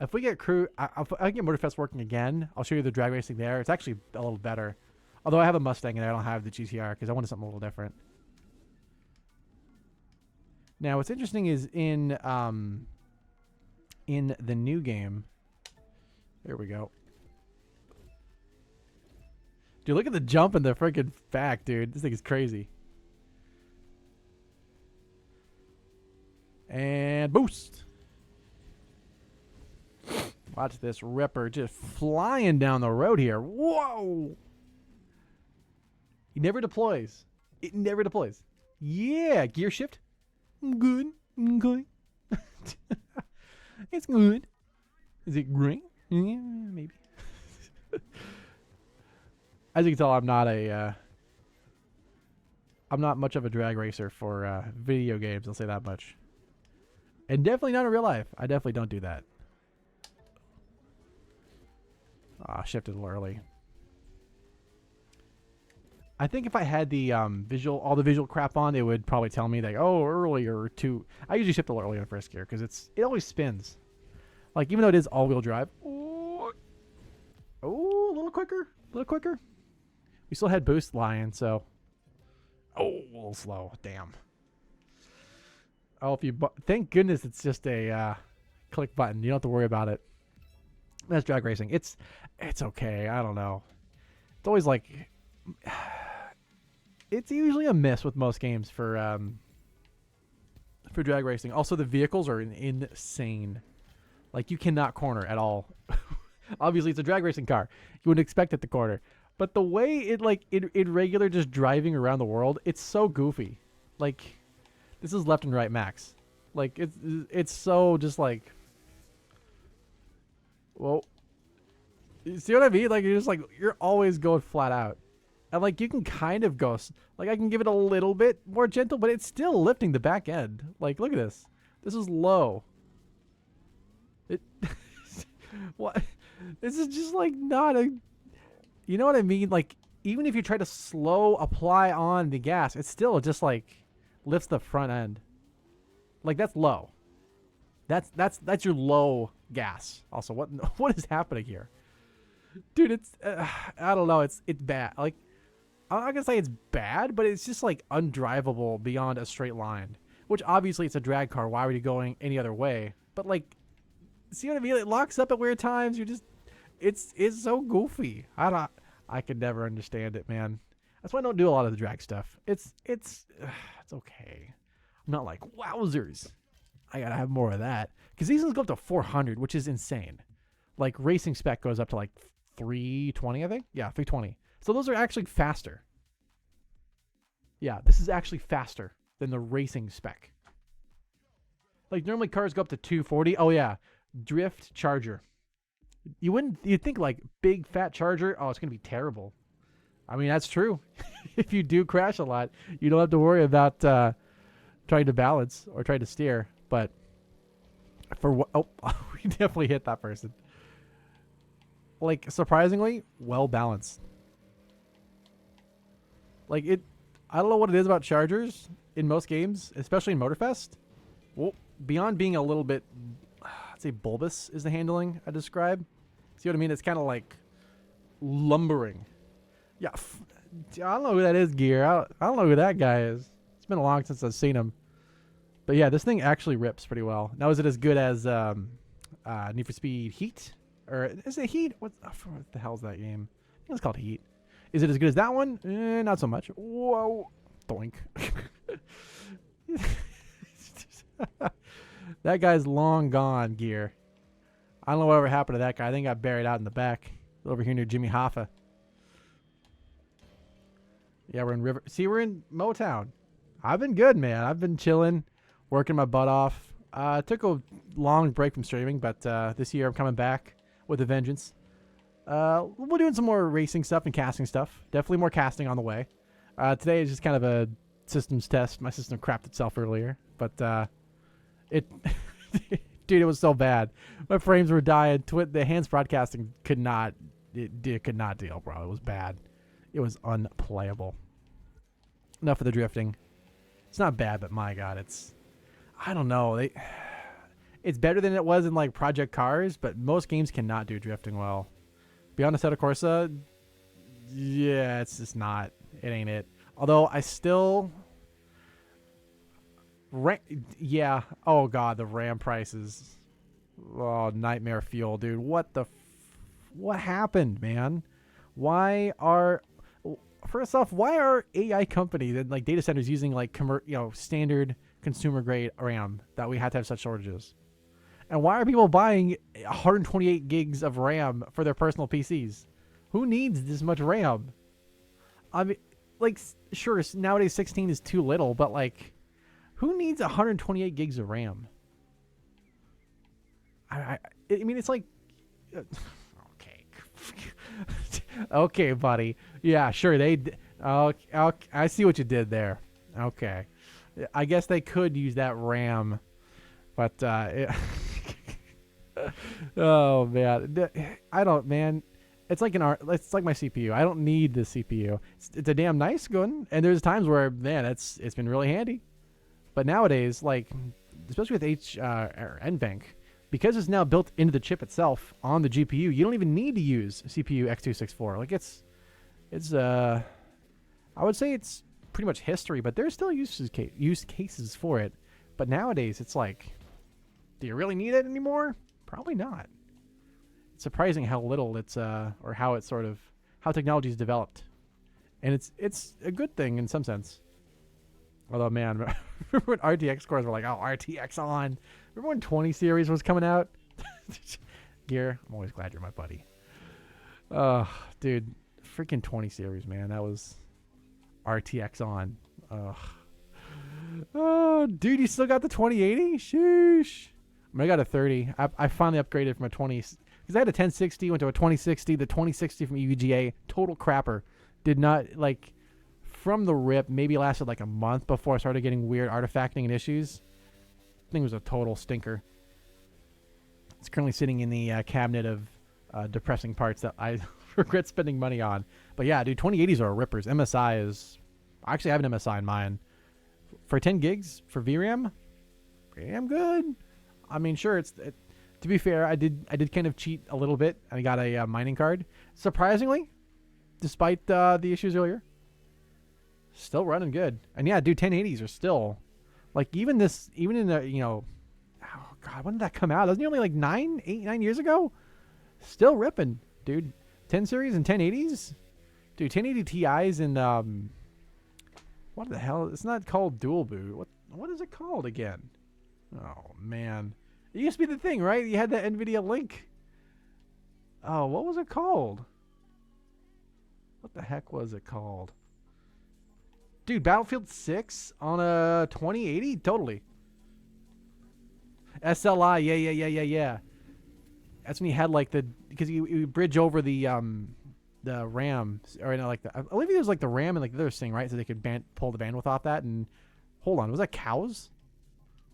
if we get crew, if I get Motorfest working again, I'll show you the drag racing there. It's actually a little better. Although I have a Mustang and I don't have the GTR because I wanted something a little different. Now, what's interesting is in the new game. There we go. Dude, look at the jump in the freaking back, dude. This thing is crazy. And boost. Watch this ripper just flying down the road here. Whoa! He never deploys. It never deploys. Yeah, gear shift. Good. Good. It's good. Is it great? Yeah, maybe. As you can tell, I'm not much of a drag racer for video games. I'll say that much. And definitely not in real life. I definitely don't do that. Shifted a little early. I think if I had the all the visual crap on, it would probably tell me like, oh, earlier to. I usually shift a little earlier in first gear because it always spins. Like even though it is all-wheel drive. Oh, a little quicker, a little quicker. We still had boost lying, so. Oh, a little slow. Damn. Oh, thank goodness it's just a click button. You don't have to worry about it. That's drag racing. It's okay. I don't know. It's always like. It's usually a miss with most games for drag racing. Also, the vehicles are insane. Like you cannot corner at all. Obviously, it's a drag racing car. You wouldn't expect it to corner. But the way in regular just driving around the world, it's so goofy. Like, this is left and right max. Like it's so just like, well, you see what I mean? Like you're just like you're always going flat out, and like you can kind of go like I can give it a little bit more gentle, but it's still lifting the back end. Like look at this. This is low. It what? This is just like not a. You know what I mean? Like even if you try to slow apply on the gas, it still just like lifts the front end. Like that's low. That's your low gas. Also, what is happening here, dude? It's I don't know. It's bad. Like I'm not gonna say it's bad, but it's just like undrivable beyond a straight line. Which obviously it's a drag car. Why would you going any other way? But like, see what I mean? It locks up at weird times. You're just it's so goofy. I could never understand it, man. That's why I don't do a lot of the drag stuff. It's okay. I'm not like wowzers. I gotta have more of that because these ones go up to 400, which is insane. Like racing spec goes up to like 320, I think. Yeah, 320. So those are actually faster. Yeah, this is actually faster than the racing spec. Like normally cars go up to 240. Oh yeah, drift charger. You'd think like big fat charger. Oh, it's gonna be terrible. I mean that's true. If you do crash a lot, you don't have to worry about trying to balance or trying to steer. But for what? Oh, we definitely hit that person. Like surprisingly well balanced. Like it, I don't know what it is about chargers in most games, especially in Motorfest. Well, beyond being a little bit, I'd say bulbous is the handling I describe. See what I mean? It's kind of like lumbering. Yeah, I don't know who that is, Gear. I don't know who that guy is. It's been a long since I've seen him. But yeah, this thing actually rips pretty well. Now, is it as good as Need for Speed Heat? Or is it Heat? What the hell is that game? I think it's called Heat. Is it as good as that one? Not so much. Whoa. Doink. That guy's long gone, Gear. I don't know whatever happened to that guy. I think I got buried out in the back. Over here near Jimmy Hoffa. Yeah, we're in River. See, we're in Motown. I've been good, man. I've been chilling, working my butt off. Took a long break from streaming, but this year I'm coming back with a vengeance. We're doing some more racing stuff and casting stuff. Definitely more casting on the way. Today is just kind of a systems test. My system crapped itself earlier, but it, dude, it was so bad. My frames were dying. The hands broadcasting could not deal, bro. It was bad. It was unplayable. Enough of the drifting. It's not bad, but my God, I don't know. It's better than it was in like Project Cars, but most games cannot do drifting well. Beyond Assetto Corsa, yeah, it's just not. It ain't it. Although I still, yeah. Oh God, the RAM prices. Oh, nightmare fuel, dude. What happened, man? First off, why are AI companies and like data centers using like standard consumer grade RAM that we had to have such shortages? And why are people buying 128 gigs of RAM for their personal PCs? Who needs this much RAM? I mean, like, sure, nowadays 16 is too little, but like, who needs 128 gigs of RAM? I mean, it's like, okay. Okay, buddy. Yeah, sure. I see what you did there. Okay. I guess they could use that RAM, but oh man, man. It's like it's like my CPU. I don't need the CPU. It's a damn nice gun, and there's times where man, it's been really handy. But nowadays, like especially with NVENC, because it's now built into the chip itself on the GPU, you don't even need to use CPU X264. Like it's I would say it's pretty much history, but there's still use cases for it. But nowadays, it's like, do you really need it anymore? Probably not. It's surprising how little it's or how it's sort of how technology is developed, and it's a good thing in some sense. Although, man, remember when RTX cores were like, oh, RTX on. Remember when 20 series was coming out? Gear, I'm always glad you're my buddy. Dude, freaking 20 series, man. That was RTX on. Oh, dude, you still got the 2080? Sheesh. I got a 30. I finally upgraded from a 20 because I had a 1060, went to a 2060. The 2060 from EVGA, total crapper. Did not like from the rip. Maybe lasted like a month before I started getting weird artifacting and issues. Thing was a total stinker. It's currently sitting in the cabinet of depressing parts that I regret spending money on. But yeah, dude, 2080s are rippers. MSI is. I actually have an MSI in mine. For 10 gigs for VRAM, damn good. I mean, sure, to be fair, I did kind of cheat a little bit. I got a mining card. Surprisingly, despite the issues earlier, still running good. And yeah, dude, 1080s are still like even in the oh god, when did that come out? Wasn't it only like 9 years ago? Still ripping, dude. 10 series and 1080s, dude. 1080 Ti's and what the hell? It's not called dual boot. What is it called again? Oh man, it used to be the thing, right? You had that NVIDIA Link. Oh, what was it called? What the heck was it called? Dude, Battlefield 6 on a 2080? Totally. SLI, yeah. That's when you had like because you bridge over the RAM, or like I believe it was like the RAM and like the other thing, right? So they could pull the bandwidth off that. And hold on, was that cows?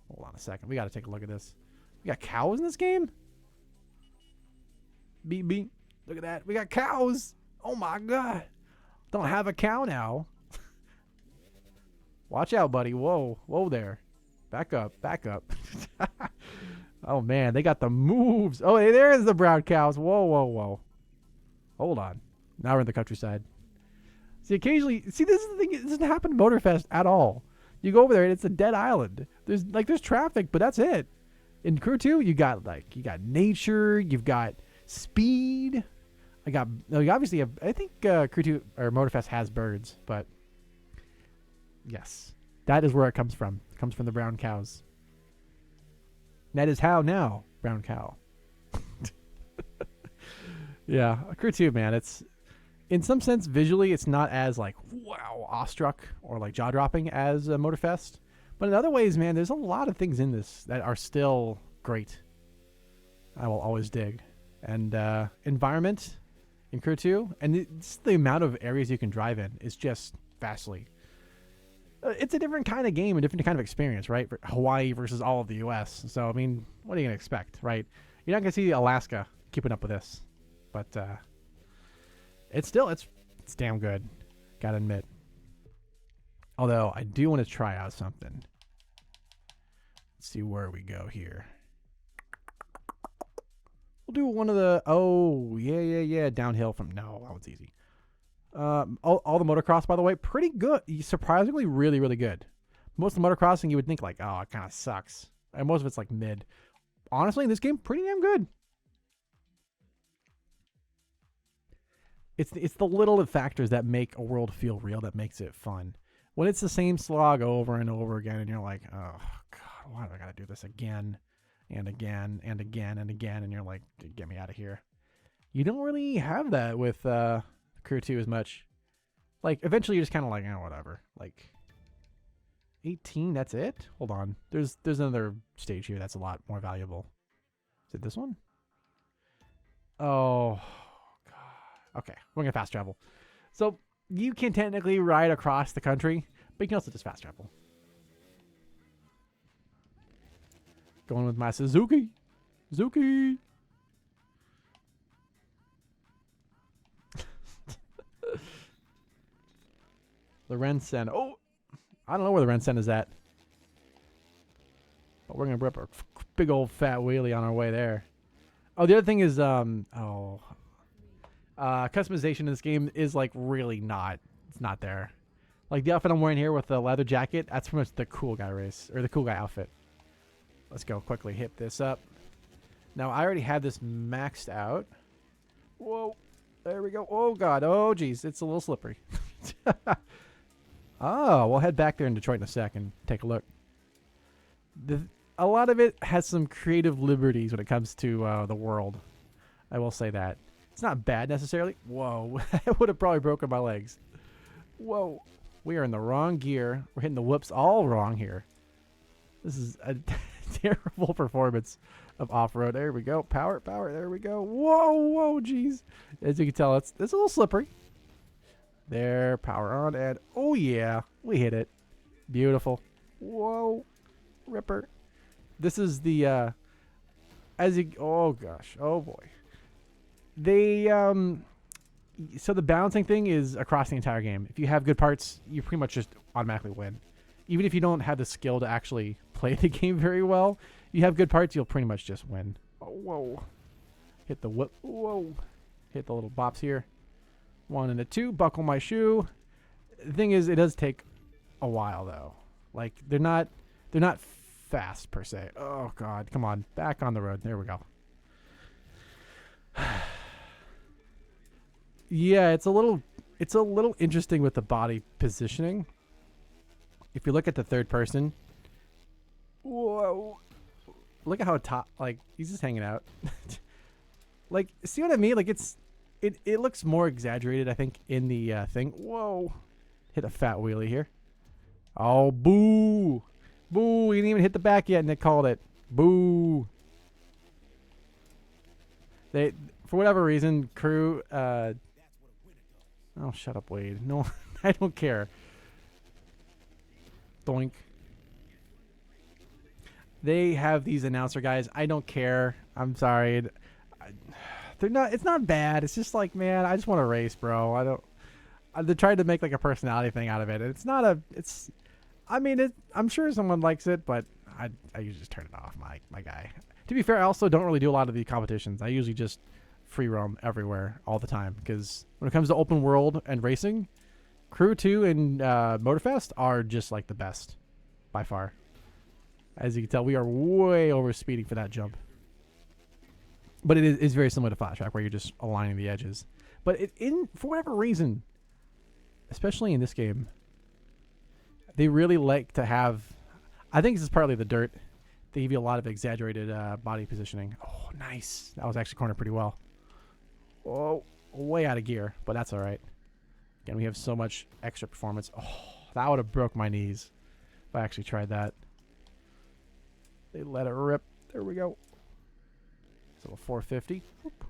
Hold on a second, we got to take a look at this. We got cows in this game. Beep. Look at that, we got cows. Oh my god, don't have a cow now. Watch out, buddy. Whoa there. Back up. Oh man, they got the moves. Oh, hey, there's the brown cows. Whoa. Hold on. Now we're in the countryside. See, occasionally, this is the thing. It doesn't happen at Motorfest at all. You go over there and it's a dead island. There's traffic, but that's it. In Crew 2, you got nature, you've got speed. Obviously, I think Crew 2 or Motorfest has birds, but yes, that is where it comes from. It comes from the brown cows. That is how now, brown cow. Yeah, Crew 2, man. It's in some sense visually, it's not as like wow, awestruck or like jaw dropping as Motorfest, but in other ways, man, there's a lot of things in this that are still great. I will always dig, and environment in Crew 2, and it's the amount of areas you can drive in is just vastly. It's a different kind of game, a different kind of experience, right? For Hawaii versus all of the U.S. So, I mean, what are you going to expect, right? You're not going to see Alaska keeping up with this. But it's damn good. Gotta admit. Although, I do want to try out something. Let's see where we go here. We'll do one of the... Oh, yeah. Downhill from... No, that one's easy. All the motocross, by the way, pretty good. Surprisingly, really, really good. Most of the motocrossing, you would think like, oh, it kind of sucks. And most of it's like mid. Honestly, this game, pretty damn good. It's the little factors that make a world feel real that makes it fun. When it's the same slog over and over again, and you're like, oh god, why do I gotta do this again and again and again and again? And you're like, get me out of here. You don't really have that with Crew 2 as much. Like eventually you're just kind of like, oh, whatever. Like 18, that's it. Hold on, there's another stage here that's a lot more valuable. Is it this one? Oh god. Okay, we're gonna fast travel. So you can technically ride across the country, but you can also just fast travel. Going with my Suzuki. The Rensen. Oh, I don't know where the Rensen is at. But we're going to rip a big old fat wheelie on our way there. Oh, the other thing is, customization in this game is like really not, it's not there. Like the outfit I'm wearing here with the leather jacket, that's pretty much the cool guy race, or the cool guy outfit. Let's go quickly hit this up. Now I already have this maxed out. Whoa, there we go. Oh god, oh geez, it's a little slippery. Oh, we'll head back there in Detroit in a second. Take a look. A lot of it has some creative liberties when it comes to the world. I will say that. It's not bad necessarily. Whoa, I would have probably broken my legs. Whoa. We are in the wrong gear. We're hitting the whoops all wrong here. This is a terrible performance of off-road. There we go. Power. There we go. Whoa, jeez. As you can tell, it's a little slippery. There, power on, and oh yeah, we hit it. Beautiful. Whoa, ripper. This is the oh gosh, oh boy. They so the balancing thing is across the entire game. If you have good parts, you pretty much just automatically win. Even if you don't have the skill to actually play the game very well, you have good parts, you'll pretty much just win. Oh, whoa. Hit the whip. Whoa. Hit the little bops here. 1 and a 2. Buckle my shoe. The thing is, it does take a while though. Like they're not fast per se. Oh god, come on, back on the road. There we go. Yeah, it's a little interesting with the body positioning. If you look at the third person, whoa, look at how top, like he's just hanging out. Like, see what I mean? Like it looks more exaggerated, I think, in the thing. Whoa, hit a fat wheelie here. Oh, boo. Boo, he didn't even hit the back yet, and they called it. Boo. They, for whatever reason, crew, oh, shut up, Wade. No, I don't care. Doink. They have these announcer guys. I don't care. I'm sorry. They're not, it's not bad. It's just like, man, I just want to race, bro. I don't, they tried to make like a personality thing out of it. It's not a, it's, I mean, I'm sure someone likes it, but I usually just turn it off, my guy. To be fair, I also don't really do a lot of the competitions. I usually just free roam everywhere all the time, because when it comes to open world and racing, Crew 2 and Motorfest are just like the best by far. As you can tell, we are way over speeding for that jump. But it is very similar to Flat Track, where you're just aligning the edges. But for whatever reason, especially in this game, they really like to have, I think this is partly the dirt. They give you a lot of exaggerated body positioning. Oh, nice. That was actually cornered pretty well. Oh, way out of gear, but that's all right. Again, we have so much extra performance. Oh, that would have broke my knees if I actually tried that. They let it rip. There we go. So a 450. Whoop.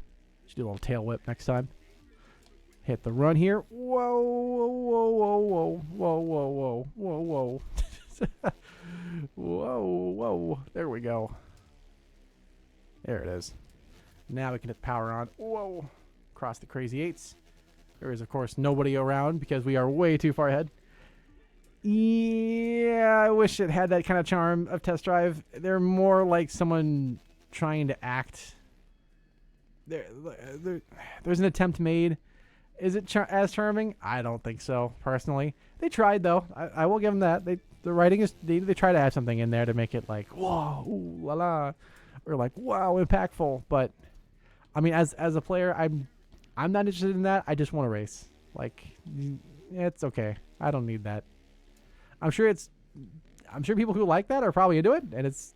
Should do a little tail whip next time. Hit the run here. Whoa, whoa, whoa, whoa, whoa, whoa, whoa, whoa, whoa. Whoa, whoa. There we go. There it is. Now we can hit power on. Whoa. Cross the crazy eights. There is, of course, nobody around because we are way too far ahead. Yeah, I wish it had that kind of charm of test drive. They're more like someone trying to act. There's an attempt made. Is it as charming? I don't think so, personally. They tried, though. I will give them that. The writing is, they try to add something in there to make it like, whoa, ooh, la la, or like, wow, impactful. But I mean, as a player, I'm not interested in that. I just want to race. Like, it's okay. I don't need that. I'm sure people who like that are probably into it, and it's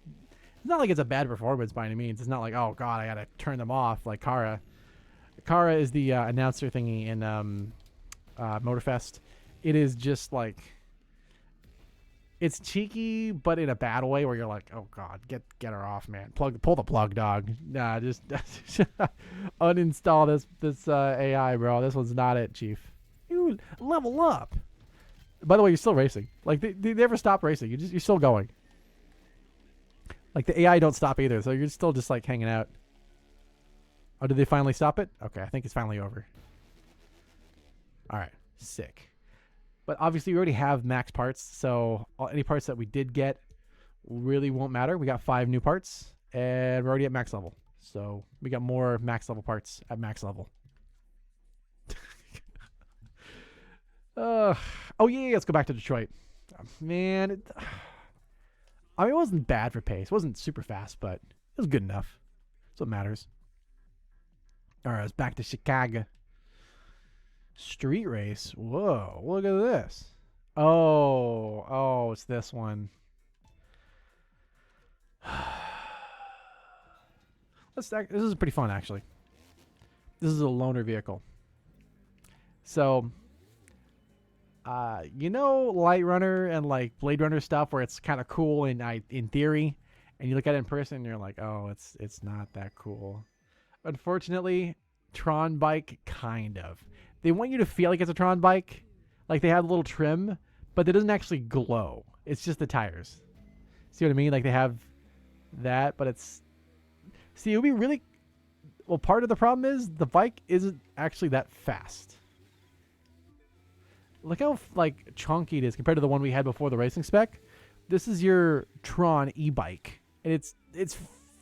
not like it's a bad performance by any means. It's not like, oh god, I gotta turn them off like Kara. Kara is the announcer thingy in Motorfest. It is just like, it's cheeky, but in a bad way, where you're like, oh god, get her off, man. Pull the plug, dog. Nah, just uninstall this AI, bro. This one's not it, Chief. You level up. By the way, you're still racing. Like they never stop racing. You're still going. Like the AI don't stop either, so you're still just like hanging out. Oh, did they finally stop it? Okay, I think it's finally over. All right, sick. But obviously, we already have max parts, so any parts that we did get really won't matter. We got 5 new parts, and we're already at max level. So we got more max level parts at max level. Oh yeah, let's go back to Detroit. Man, I mean, it wasn't bad for pace. It wasn't super fast, but it was good enough. That's what matters. All right, it's back to Chicago. Street race. Whoa, look at this. Oh, it's this one. This is pretty fun, actually. This is a loaner vehicle. So, You know, Light Runner and like Blade Runner stuff where it's kind of cool in theory, and you look at it in person and you're like, oh, it's not that cool. Unfortunately, Tron bike kind of. They want you to feel like it's a Tron bike, like they have a little trim, but it doesn't actually glow. It's just the tires. See what I mean? Like they have that, but it's. See, it would be really. Well, part of the problem is the bike isn't actually that fast. Look how like chunky it is compared to the one we had before the racing spec. This is your Tron e-bike, and it's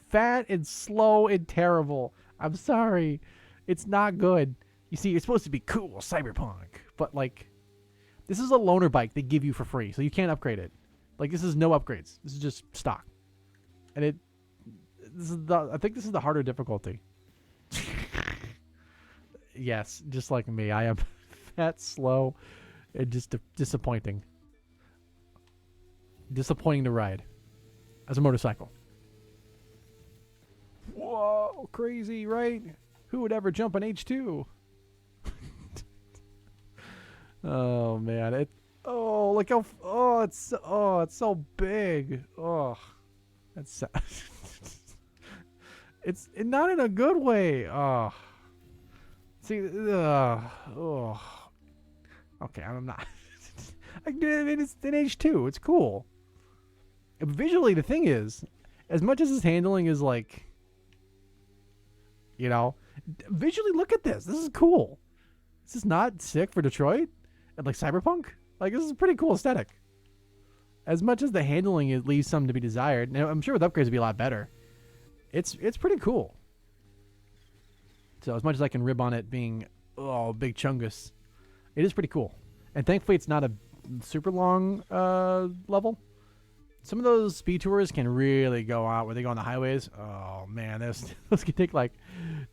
fat and slow and terrible. I'm sorry, it's not good. You see, you're supposed to be cool, cyberpunk, but like, this is a loaner bike they give you for free, so you can't upgrade it. Like, this is no upgrades. This is just stock, and I think this is the harder difficulty. Yes, just like me, I am fat, slow, and just disappointing. Disappointing to ride as a motorcycle. Whoa, crazy, right? Who would ever jump an H2? Oh man, look how it's so big. Oh, that's it's not in a good way. Oh, see, oh, okay, I'm not. I mean, it's an H2. It's cool. Visually, the thing is, as much as his handling is like, you know, visually, look at this. This is cool. This is not sick for Detroit and like cyberpunk. Like, this is a pretty cool aesthetic. As much as the handling leaves some to be desired. Now, I'm sure with upgrades it'd be a lot better. It's pretty cool. So as much as I can rib on it being big chungus, it is pretty cool. And thankfully, it's not a super long level. Some of those speed tours can really go out where they go on the highways. Oh, man, those can take like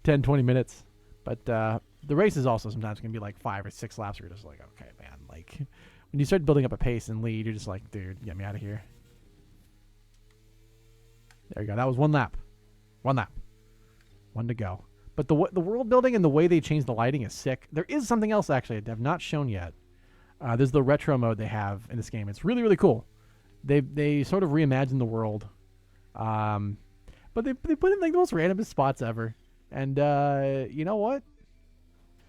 10, 20 minutes. But the races also sometimes can be like 5 or 6 laps where you're just like, okay, man. Like, when you start building up a pace and lead, you're just like, dude, get me out of here. There you go. That was 1 lap. 1 lap. 1 to go. But the world building and the way they change the lighting is sick. There is something else, actually, I have not shown yet. There's the retro mode they have in this game. It's really, really cool. They sort of reimagined the world. But they put in like the most random spots ever. And you know what?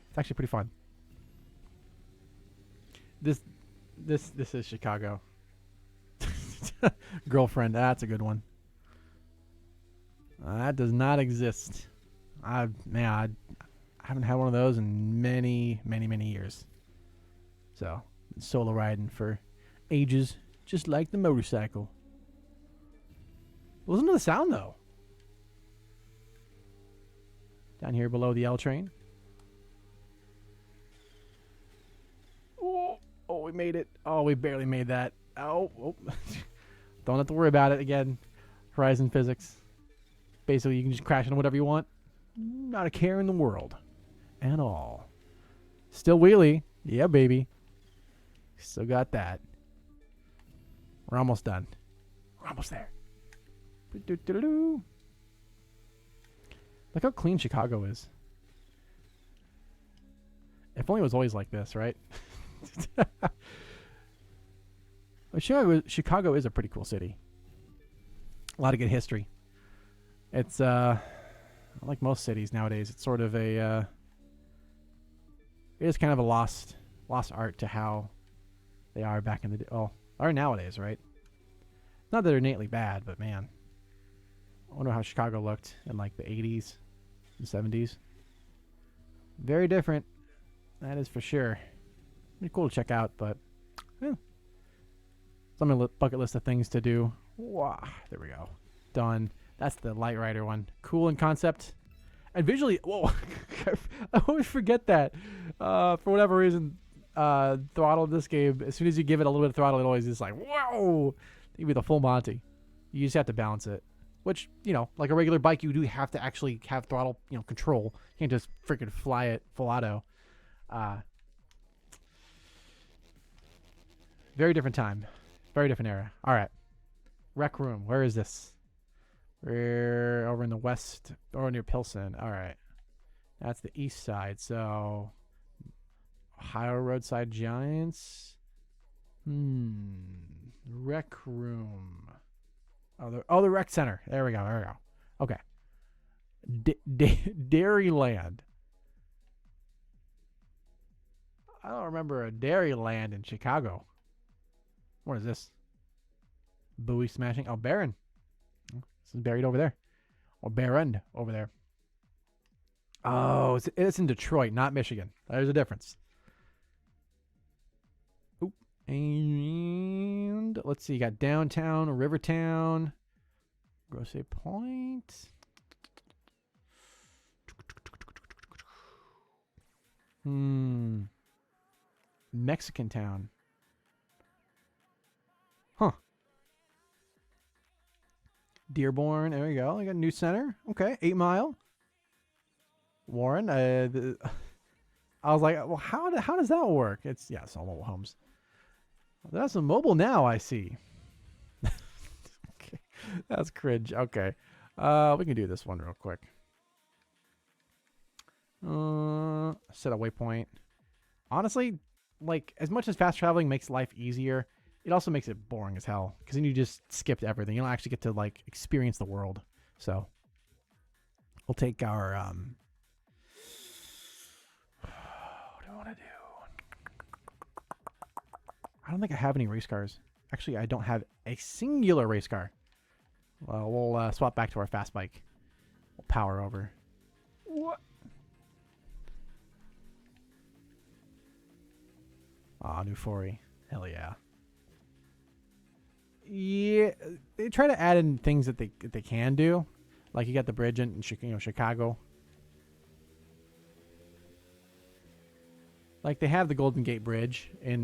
It's actually pretty fun. This is Chicago. Girlfriend, that's a good one. That does not exist. I haven't had one of those in many, many, many years. So, solo riding for ages, just like the motorcycle. Listen to the sound, though. Down here below the L train. Oh, we made it. Oh, we barely made that. Oh. Don't have to worry about it again. Horizon physics. Basically, you can just crash into whatever you want. Not a care in the world. At all. Still wheelie. Yeah, baby. Still got that. We're almost done. We're almost there. Look how clean Chicago is. If only it was always like this, right? Chicago is a pretty cool city. A lot of good history. It's like most cities nowadays. It's sort of it is kind of a lost art to how they are back in the day. Well, are nowadays, right? Not that they're innately bad, but man, I wonder how Chicago looked in like the 80s and 70s. Very different. That is for sure. Pretty cool to check out, but it's on my bucket list of things to do. Wow, there we go. Done. That's the Light Rider one. Cool in concept. And visually, whoa, I always forget that. For whatever reason, throttle this game, as soon as you give it a little bit of throttle, it always is like, whoa! Give me the full Monty. You just have to balance it. Which, like a regular bike, you do have to actually have throttle, control. You can't just freaking fly it full auto. Very different time. Very different era. All right. Rec Room. Where is this? We're over in the west, or near Pilsen. All right. That's the east side. So, Ohio Roadside Giants. Rec room. The rec center. There we go. Okay. Dairyland. I don't remember a Dairyland in Chicago. What is this? Buoy smashing. Oh, Baron. This is buried over there. Or Barron over there. Oh, it's in Detroit, not Michigan. There's a difference. Oop. And let's see. You got downtown, Rivertown, Grosse Point. Mexican town. Huh. Dearborn. There we go. I got New Center. Okay. 8 Mile. Warren. I was like, well, how does that work? It's all mobile homes. That's a mobile now, I see. Okay. That's cringe. Okay. We can do this one real quick. Set a waypoint. Honestly, like, as much as fast traveling makes life easier, it also makes it boring as hell, because then you just skipped everything. You don't actually get to, like, experience the world. So we'll take our what do I want to do? I don't think I have any race cars. Actually, I don't have a singular race car. Well, we'll swap back to our fast bike. We'll power over. What? New 4. Hell yeah. Yeah, they try to add in things that they can do. Like you got the bridge in Chicago. Like they have the Golden Gate Bridge in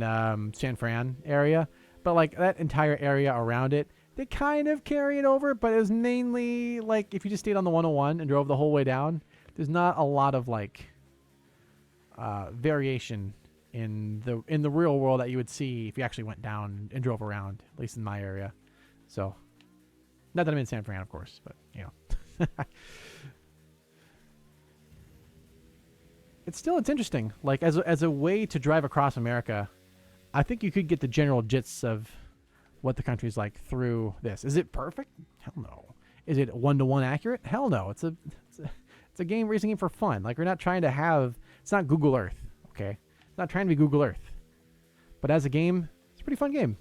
San Fran area, but like that entire area around it, they kind of carry it over, but it was mainly like if you just stayed on the 101 and drove the whole way down, there's not a lot of like variation in the real world that you would see if you actually went down and drove around, at least in my area. So, not that I'm in San Fran, of course, but you know. It's interesting. Like as a way to drive across America, I think you could get the general gist of what the country's like through this. Is it perfect? Hell no. Is it 1-to-1 accurate? Hell no. It's a game racing game for fun. Like we're not trying to have. It's not Google Earth. Okay. It's not trying to be Google Earth. But as a game, it's a pretty fun game.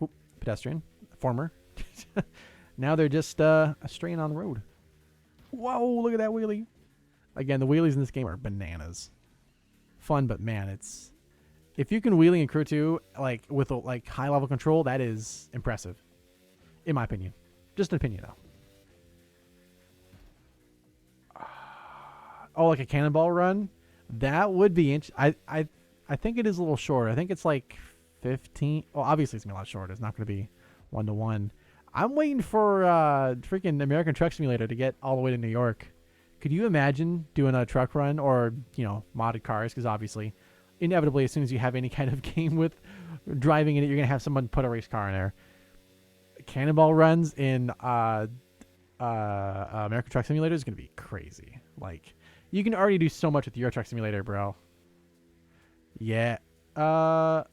Oop, pedestrian, former. Now they're just straying on the road. Whoa! Look at that wheelie. Again, the wheelies in this game are bananas. Fun, but man, it's if you can wheelie in Crew 2 like with like high level control, that is impressive, in my opinion. Just an opinion, though. Oh, like a cannonball run, that would be I think it is a little short. I think it's like 15. Well, obviously it's gonna be a lot shorter. It's not gonna be 1-to-1. I'm waiting for freaking American Truck Simulator to get all the way to New York. Could you imagine doing a truck run or, modded cars? Because obviously, inevitably, as soon as you have any kind of game with driving in it, you're going to have someone put a race car in there. Cannonball runs in American Truck Simulator is going to be crazy. Like, you can already do so much with Euro Truck Simulator, bro. Yeah. 8.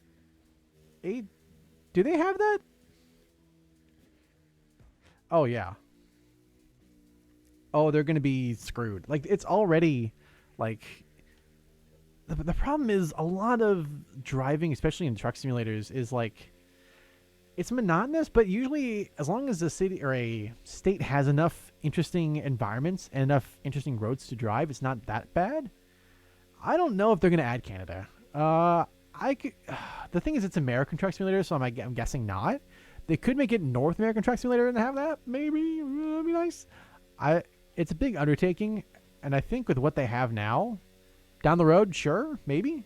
Do they have that? Oh, yeah. Oh, they're going to be screwed. Like, it's already, like... The problem is a lot of driving, especially in truck simulators, is, like... It's monotonous, but usually, as long as a city or a state has enough interesting environments and enough interesting roads to drive, it's not that bad. I don't know if they're going to add Canada. The thing is, it's American Truck Simulator, so I'm guessing not. They could make it North American Truck Simulator and have that. Maybe. That'd be nice. It's a big undertaking, and I think with what they have now, down the road, sure, maybe.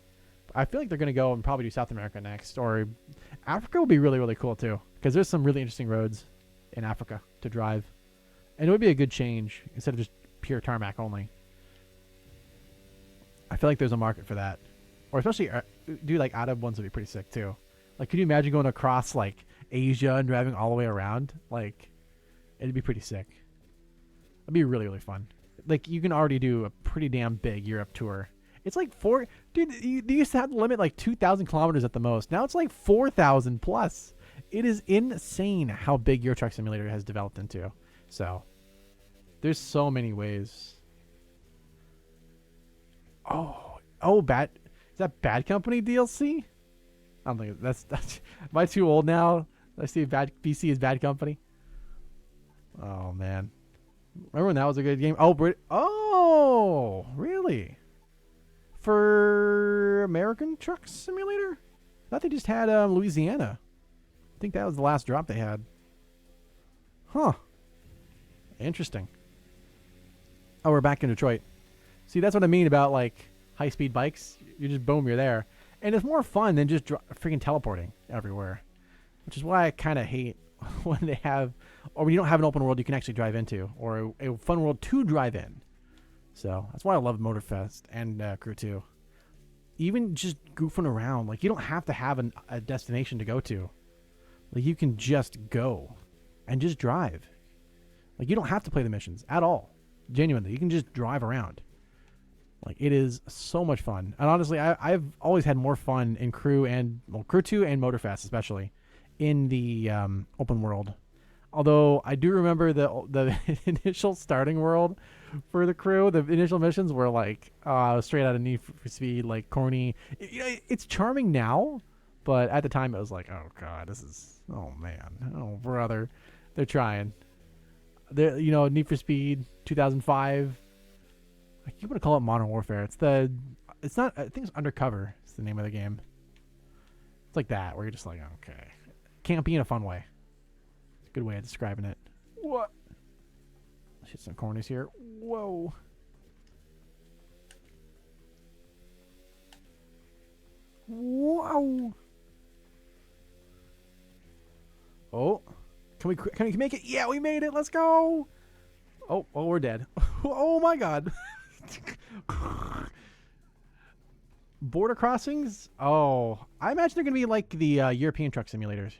I feel like they're going to go and probably do South America next, or Africa would be really, really cool too, because there's some really interesting roads in Africa to drive, and it would be a good change instead of just pure tarmac only. I feel like there's a market for that, or especially do like Arab ones would be pretty sick too. Like, could you imagine going across like Asia and driving all the way around? Like, it'd be pretty sick. It'd be really, really fun. Like, you can already do a pretty damn big Europe tour. It's like four. Dude, they used to have the limit like 2,000 kilometers at the most. Now it's like 4,000 plus. It is insane how big Euro Truck Simulator has developed into. So, there's so many ways. Oh, Bad. Is that Bad Company DLC? I don't think that's. Am I too old now? I see Bad BC is Bad Company. Oh man, remember when that was a good game? Oh, really? For American Truck Simulator? I thought they just had Louisiana. I think that was the last drop they had. Huh. Interesting. Oh, we're back in Detroit. See, that's what I mean about like high-speed bikes. You just boom, you're there. And it's more fun than just freaking teleporting everywhere. Which is why I kind of hate when they have, or when you don't have an open world you can actually drive into, or a fun world to drive in. So that's why I love Motorfest and Crew 2. Even just goofing around, like you don't have to have a destination to go to. Like you can just go and just drive. Like you don't have to play the missions at all. Genuinely, you can just drive around. Like it is so much fun. And honestly, I've always had more fun in Crew 2 and Motorfest, especially in the open world. Although I do remember the initial starting world for the Crew, the initial missions were like straight out of Need for Speed, like corny. It's charming now, but at the time it was like, oh god, oh man, oh brother, they're trying. Need for Speed 2005. I keep want to call it Modern Warfare. It's not. I think it's Undercover. It's the name of the game. It's like that, where you're just like, okay, campy in a fun way. It's a good way of describing it. What? Let's hit some corners here. Whoa. Whoa. Oh, can we make it? Yeah, we made it. Let's go. Oh, we're dead. Oh my god. Border crossings? Oh, I imagine they're gonna be like the European truck simulators.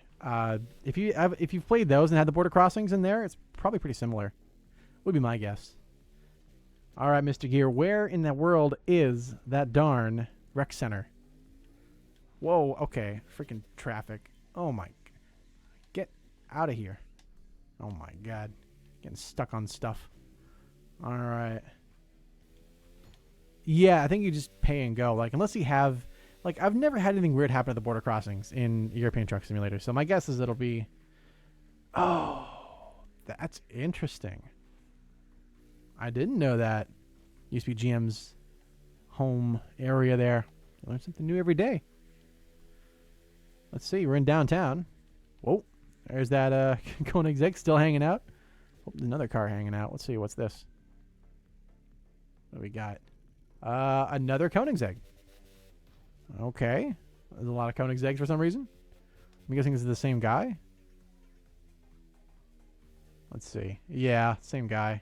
If you've played those and had the border crossings in there, it's probably pretty similar. Would be my guess. All right, Mr. Gear, where in the world is that darn rec center? Whoa, okay, freaking traffic. Oh my, get out of here. Oh my god, getting stuck on stuff. All right. Yeah, I think you just pay and go. Like, unless you have, like, I've never had anything weird happen at the border crossings in European Truck Simulator. So my guess is it'll be, oh, that's interesting. I didn't know that. Used to be GM's home area there. You learn something new every day. Let's see, we're in downtown. Whoa, there's that Koenigsegg still hanging out. Oh, there's another car hanging out. Let's see, what's this? What do we got? Another Koenigsegg. Okay. There's a lot of Koenigsegg's for some reason. I'm guessing this is the same guy. Let's see. Yeah, same guy.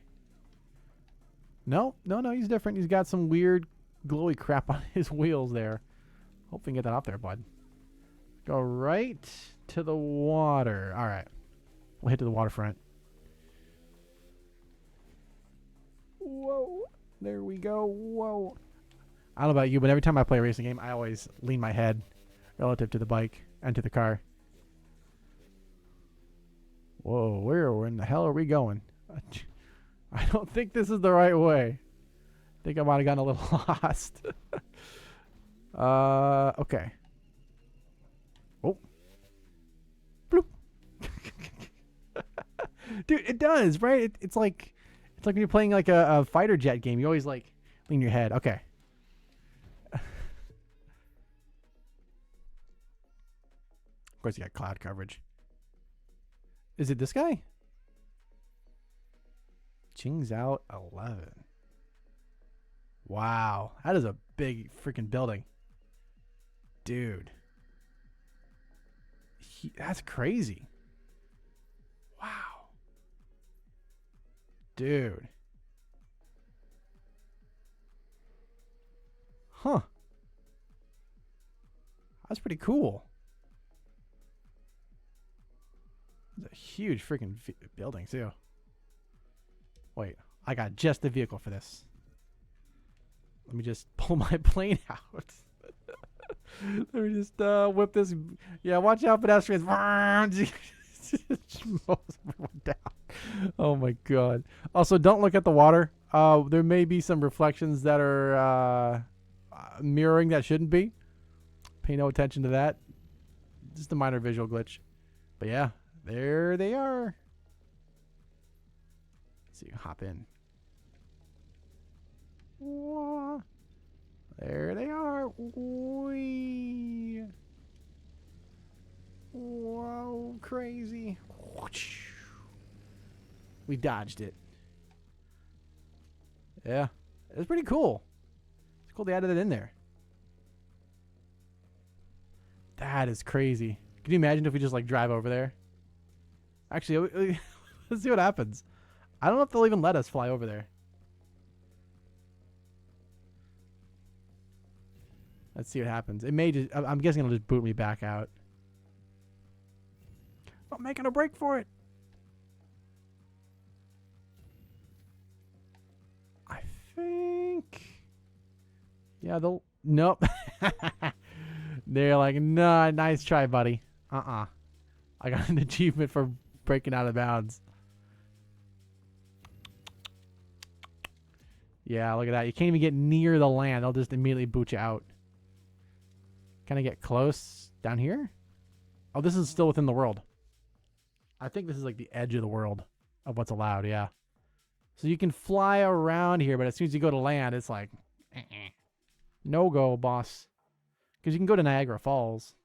No, he's different. He's got some weird glowy crap on his wheels there. Hope we can get that off there, bud. Go right to the water. All right. We'll head to the waterfront. Whoa. There we go. Whoa. I don't know about you, but every time I play a racing game, I always lean my head relative to the bike and to the car. Whoa, where in the hell are we going? I don't think this is the right way. I think I might have gotten a little lost. Okay. Oh. Bloop. Dude, it does, right? It's like when you're playing like a fighter jet game. You always like lean your head. Okay. Of course, you got cloud coverage. Is it this guy? Ching's out 11. Wow, that is a big freaking building, dude. That's crazy. Wow, dude. Huh. That's pretty cool. It's a huge freaking building too. Wait, I got just the vehicle for this. Let me just pull my plane out. Let me just whip this. Yeah, watch out, pedestrians. Just mows everyone down. Oh my god. Also, don't look at the water. There may be some reflections that are mirroring that shouldn't be. Pay no attention to that. Just a minor visual glitch. But yeah, there they are. So you can hop in. Whoa. There they are. Whee. Whoa, crazy. We dodged it. Yeah, it was pretty cool. It's cool they added it in there. That is crazy. Can you imagine if we just like drive over there? Actually, let's see what happens. I don't know if they'll even let us fly over there. Let's see what happens. It may just, I'm guessing it'll just boot me back out. I'm making a break for it. I think. Yeah, they'll. Nope. They're like, nah, nice try, buddy. I got an achievement for breaking out of bounds. Yeah, look at that. You can't even get near the land. They'll just immediately boot you out. Can I get close down here? Oh, this is still within the world. I think this is like the edge of the world of what's allowed, yeah. So you can fly around here, but as soon as you go to land, it's like, no go, boss. Because you can go to Niagara Falls.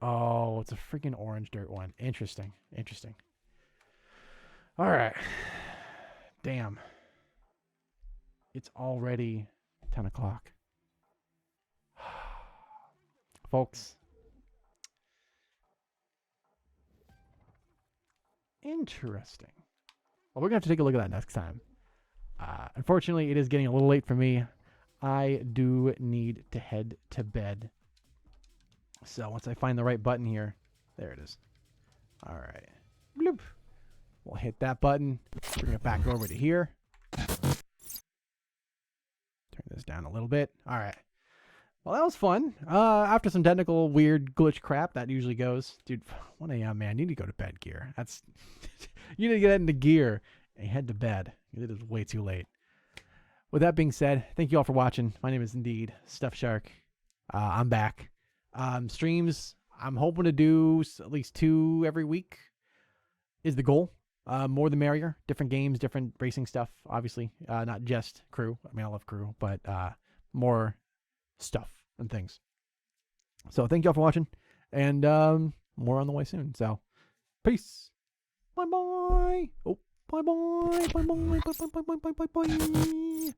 Oh, it's a freaking orange dirt one. Interesting. Interesting. All right. Damn. It's already 10 o'clock. Folks. Interesting. Well, we're going to have to take a look at that next time. Unfortunately, it is getting a little late for me. I do need to head to bed. So once I find the right button here, there it is. All right. Bloop. We'll hit that button. Bring it back over to here. Turn this down a little bit. All right. Well, that was fun. After some technical weird glitch crap, that usually goes. Dude, 1 a.m., man. You need to go to bed, gear. That's you need to get into gear and head to bed. It is way too late. With that being said, thank you all for watching. My name is indeed Stuff Shark. I'm back. Streams, I'm hoping to do at least 2 every week is the goal. More the merrier. Different games, different racing stuff, obviously. Not just crew. I mean, I love crew, but more stuff and things. So thank you all for watching, and more on the way soon. So peace. Bye bye. Oh, bye bye. Bye bye. Bye bye. Bye bye. Bye bye. Bye bye.